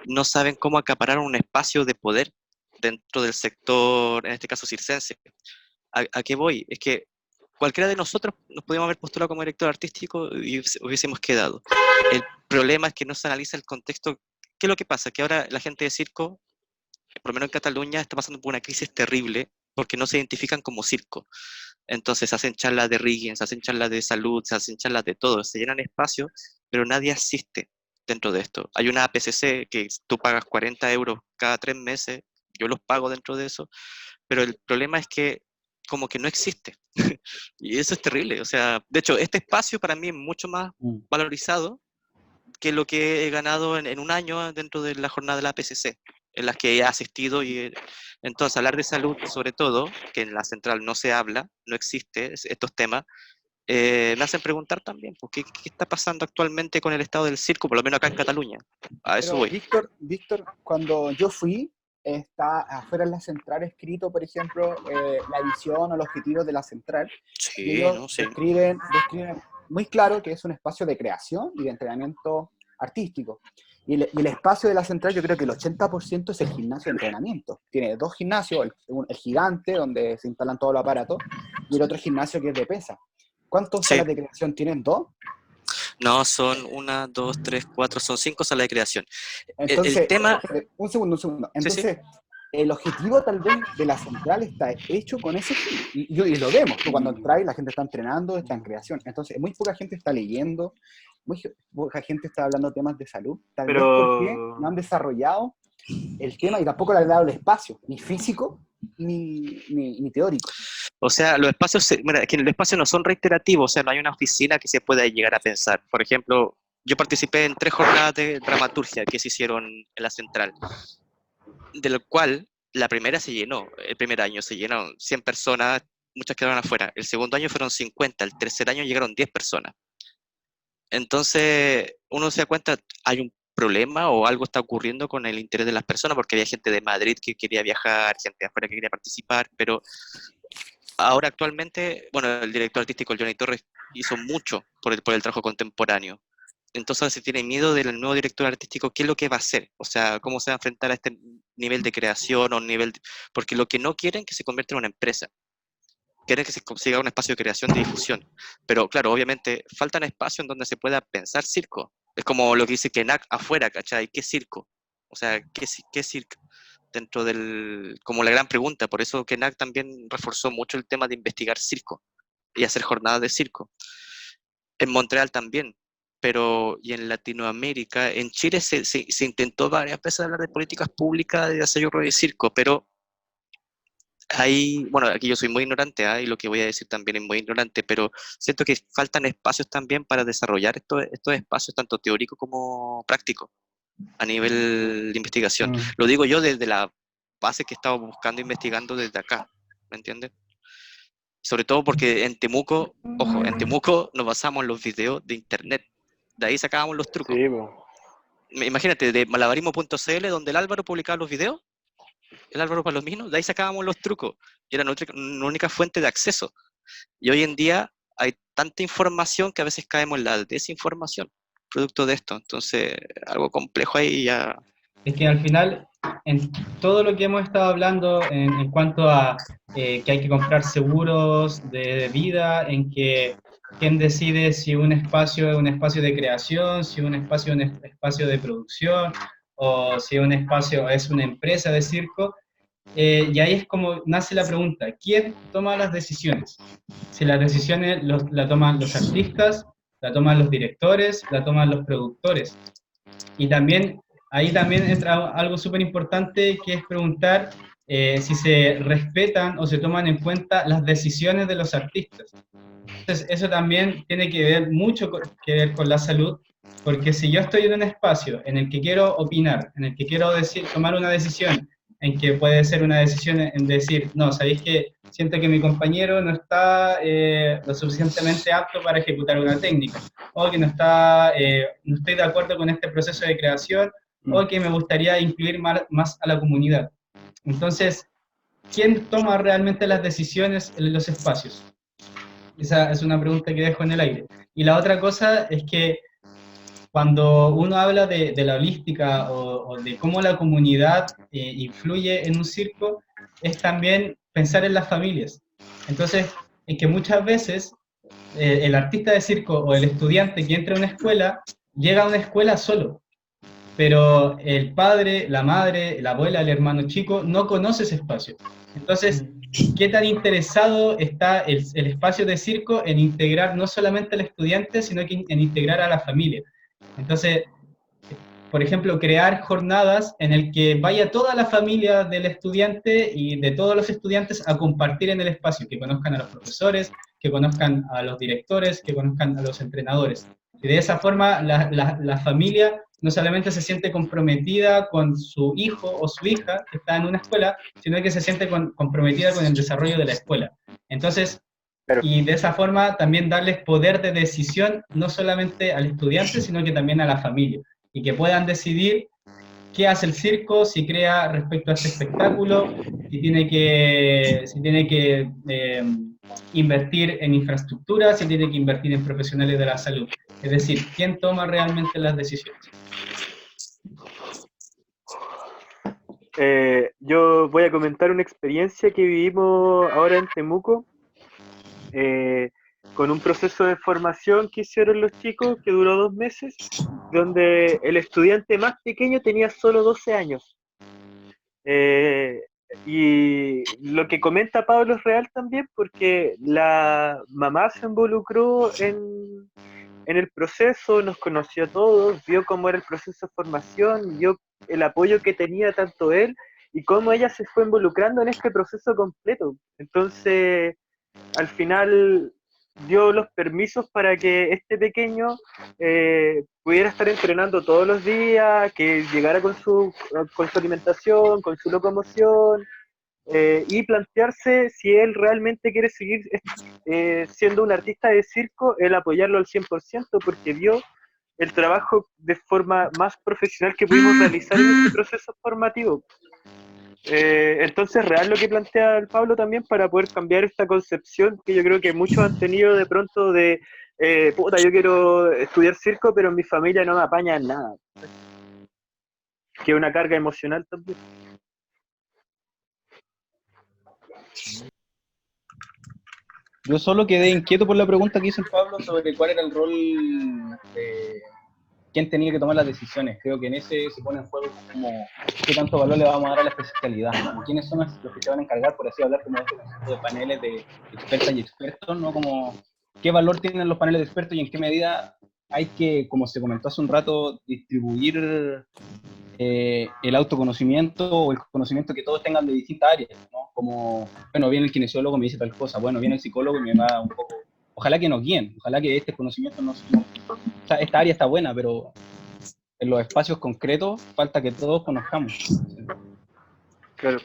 no saben cómo acaparar un espacio de poder dentro del sector, en este caso circense. ¿A qué voy? Es que cualquiera de nosotros nos podíamos haber postulado como director artístico y hubiésemos quedado. El problema es que no se analiza el contexto. ¿Qué es lo que pasa? Que ahora la gente de circo, por lo menos en Cataluña, está pasando por una crisis terrible porque no se identifican como circo. Entonces hacen charlas de rigging, se hacen charlas de salud, se hacen charlas de todo, se llenan espacios, pero nadie asiste dentro de esto. Hay una APCC que tú pagas 40 euros cada 3 meses, yo los pago dentro de eso, pero el problema es que como que no existe. Y eso es terrible. O sea, de hecho, este espacio para mí es mucho más valorizado que lo que he ganado en un año dentro de la jornada de la APCC, en las que he asistido. Entonces, hablar de salud, sobre todo, que en la central no se habla, no existe estos temas, me hacen preguntar también, pues, ¿qué está pasando actualmente con el estado del circo, por lo menos acá en Cataluña? A eso voy. Víctor, cuando yo fui, está afuera en la central escrito, por ejemplo, la visión o los objetivos de la central. Sí, y ellos no sé. describen muy claro que es un espacio de creación y de entrenamiento artístico. Y el espacio de la central, yo creo que el 80% es el gimnasio de entrenamiento. Tiene 2 gimnasios, el gigante, donde se instalan todos los aparatos, y el otro gimnasio que es de pesa. ¿Cuántas salas de creación tienen? ¿2? No, son 1, 2, 3, 4, son 5 salas de creación. Entonces, el tema... Un segundo. Entonces, sí. El objetivo tal vez de la central está hecho con ese fin. Y lo vemos. Tú cuando entras, la gente está entrenando, está en creación. Entonces, muy poca gente está leyendo, muy poca gente está hablando de temas de salud. Tal vez porque no han desarrollado el tema y tampoco le han dado el espacio, ni físico ni teórico. O sea, los espacios, mira, que los espacios no son reiterativos, o sea, no hay una oficina que se pueda llegar a pensar. Por ejemplo, yo participé en 3 jornadas de dramaturgia que se hicieron en la central, de lo cual la primera se llenó, el primer año se llenaron 100 personas, muchas quedaron afuera. El segundo año fueron 50, el tercer año llegaron 10 personas. Entonces, uno se da cuenta, hay un problema o algo está ocurriendo con el interés de las personas, porque había gente de Madrid que quería viajar, gente de afuera que quería participar, pero ahora actualmente, bueno, el director artístico, el Johnny Torres, hizo mucho por el trabajo contemporáneo. Entonces se tiene miedo del nuevo director artístico, ¿qué es lo que va a hacer? O sea, ¿cómo se va a enfrentar a este nivel de creación o porque lo que no quieren es que se convierta en una empresa. Quieren que se consiga un espacio de creación, de difusión. Pero claro, obviamente, faltan espacios en donde se pueda pensar circo. Es como lo que dice Kenak afuera, ¿cachai? ¿Qué es circo? O sea, ¿qué es circo? Dentro como la gran pregunta. Por eso Kenak también reforzó mucho el tema de investigar circo y hacer jornadas de circo. En Montreal también. Y en Latinoamérica, en Chile se intentó varias veces hablar de políticas públicas de desarrollo de circo, pero bueno, aquí yo soy muy ignorante, y lo que voy a decir también es muy ignorante, pero siento que faltan espacios también para desarrollar estos espacios, tanto teóricos como prácticos, a nivel de investigación. Lo digo yo desde la base que he estado buscando, investigando desde acá, ¿me entiendes? Sobre todo porque en Temuco nos basamos en los videos de internet. De ahí sacábamos los trucos. Sí, imagínate, de malabarismo.cl, donde el Álvaro publicaba los videos, el Álvaro Palomino, de ahí sacábamos los trucos. Y era nuestra única fuente de acceso. Y hoy en día hay tanta información que a veces caemos en la desinformación, producto de esto. Entonces, algo complejo ahí ya. Es que al final, en todo lo que hemos estado hablando en cuanto a que hay que comprar seguros de vida, en que quién decide si un espacio es un espacio de creación, si un espacio es un espacio de producción, o si un espacio es una empresa de circo, y ahí es como nace la pregunta, ¿quién toma las decisiones? Si las decisiones la toman los artistas, la toman los directores, la toman los productores. Y también, ahí también entra algo súper importante, que es preguntar si se respetan o se toman en cuenta las decisiones de los artistas. Entonces, eso también tiene que ver mucho que ver con la salud, porque si yo estoy en un espacio en el que quiero opinar, en el que quiero tomar una decisión, en que puede ser una decisión en decir, no, sabéis que siento que mi compañero no está lo suficientemente apto para ejecutar una técnica, o que no estoy de acuerdo con este proceso de creación, o que me gustaría incluir más a la comunidad. Entonces, ¿quién toma realmente las decisiones en los espacios? Esa es una pregunta que dejo en el aire. Y la otra cosa es que cuando uno habla de la holística o de cómo la comunidad influye en un circo, es también pensar en las familias. Entonces, es que muchas veces el artista de circo o el estudiante que entra a una escuela, llega a una escuela solo, pero el padre, la madre, la abuela, el hermano chico no conoce ese espacio. Entonces, ¿qué tan interesado está el espacio de circo en integrar no solamente al estudiante, sino que en integrar a la familia? Entonces, por ejemplo, crear jornadas en el que vaya toda la familia del estudiante y de todos los estudiantes a compartir en el espacio, que conozcan a los profesores, que conozcan a los directores, que conozcan a los entrenadores. Y de esa forma la familia no solamente se siente comprometida con su hijo o su hija que está en una escuela, sino que se siente comprometida con el desarrollo de la escuela. Entonces, y de esa forma también darles poder de decisión no solamente al estudiante, sino que también a la familia, y que puedan decidir qué hace el circo, si crea respecto a este espectáculo, si tiene que invertir en infraestructura, si tiene que invertir en profesionales de la salud. Es decir, quién toma realmente las decisiones. Yo voy a comentar una experiencia que vivimos ahora en Temuco, con un proceso de formación que hicieron los chicos que duró 2 meses, donde el estudiante más pequeño tenía solo 12 años. Y lo que comenta Pablo es real también, porque la mamá se involucró en el proceso, nos conoció a todos, vio cómo era el proceso de formación, vio el apoyo que tenía tanto él y cómo ella se fue involucrando en este proceso completo. Entonces, al final dio los permisos para que este pequeño pudiera estar entrenando todos los días, que llegara con su alimentación, con su locomoción, y plantearse si él realmente quiere seguir siendo un artista de circo, el apoyarlo al 100%, porque vio el trabajo de forma más profesional que pudimos realizar en este proceso formativo. Entonces, real lo que plantea el Pablo también para poder cambiar esta concepción que yo creo que muchos han tenido de pronto de, puta, yo quiero estudiar circo, pero en mi familia no me apañan nada. Que es una carga emocional también. Yo solo quedé inquieto por la pregunta que hizo el Pablo sobre cuál era el rol de quién tenía que tomar las decisiones. Creo que en ese se pone en juego como qué tanto valor le vamos a dar a la especialidad, ¿no? ¿Quiénes son los que se van a encargar, por así hablar, como de paneles de expertas y expertos, ¿no? Como qué valor tienen los paneles de expertos y en qué medida hay que, como se comentó hace un rato, distribuir el autoconocimiento o el conocimiento que todos tengan de distintas áreas, ¿no? Como, bueno, viene el kinesiólogo y me dice tal cosa, bueno, viene el psicólogo y me va un poco... Ojalá que nos guíen, ojalá que este conocimiento no... O sea, esta área está buena, pero en los espacios concretos falta que todos conozcamos. Claro.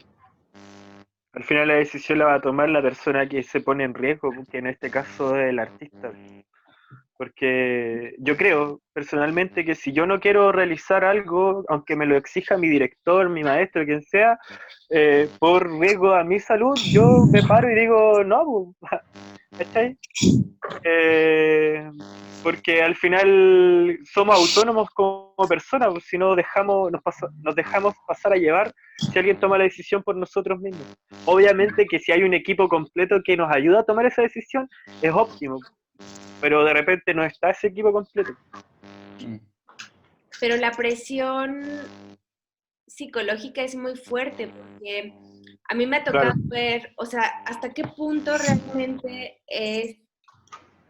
Al final la decisión la va a tomar la persona que se pone en riesgo, que en este caso es el artista. Porque yo creo personalmente que si yo no quiero realizar algo, aunque me lo exija mi director, mi maestro, quien sea, por riesgo a mi salud, yo me paro y digo, no, ¿cachai? Porque al final somos autónomos como personas, pues, si no nos dejamos pasar a llevar si alguien toma la decisión por nosotros mismos. Obviamente que si hay un equipo completo que nos ayuda a tomar esa decisión, es óptimo, pero de repente no está ese equipo completo. Pero la presión psicológica es muy fuerte, porque a mí me ha tocado ver, o sea, hasta qué punto realmente es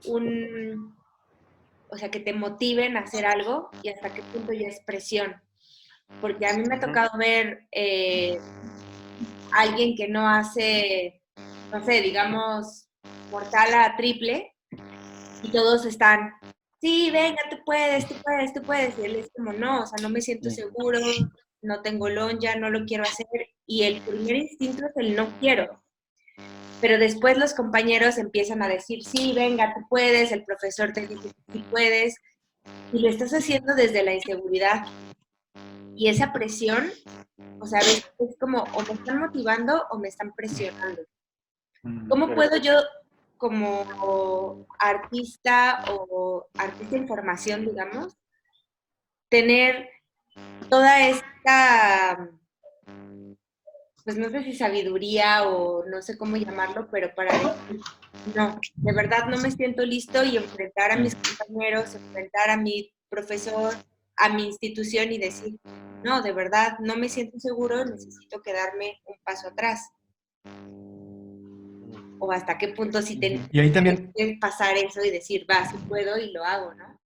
o sea, que te motiven a hacer algo y hasta qué punto ya es presión. Porque a mí me ha tocado ver alguien que no hace, no sé, digamos, mortal a triple, y todos están, sí, venga, tú puedes. Y él es como, no, o sea, no me siento seguro, no tengo lonja, no lo quiero hacer. Y el primer instinto es el no quiero. Pero después los compañeros empiezan a decir, sí, venga, tú puedes, el profesor te dice que sí puedes. Y lo estás haciendo desde la inseguridad. Y esa presión, o sea, a veces es como, o me están motivando o me están presionando. ¿Cómo puedo yo como artista o artista en formación, digamos, tener toda esta, pues no sé si sabiduría o no sé cómo llamarlo, pero para decir, no, de verdad no me siento listo y enfrentar a mis compañeros, enfrentar a mi profesor, a mi institución y decir, no, de verdad no me siento seguro, necesito quedarme un paso atrás. O hasta qué punto si Y ahí también, que pasar eso y decir, va, sí puedo y lo hago, ¿no?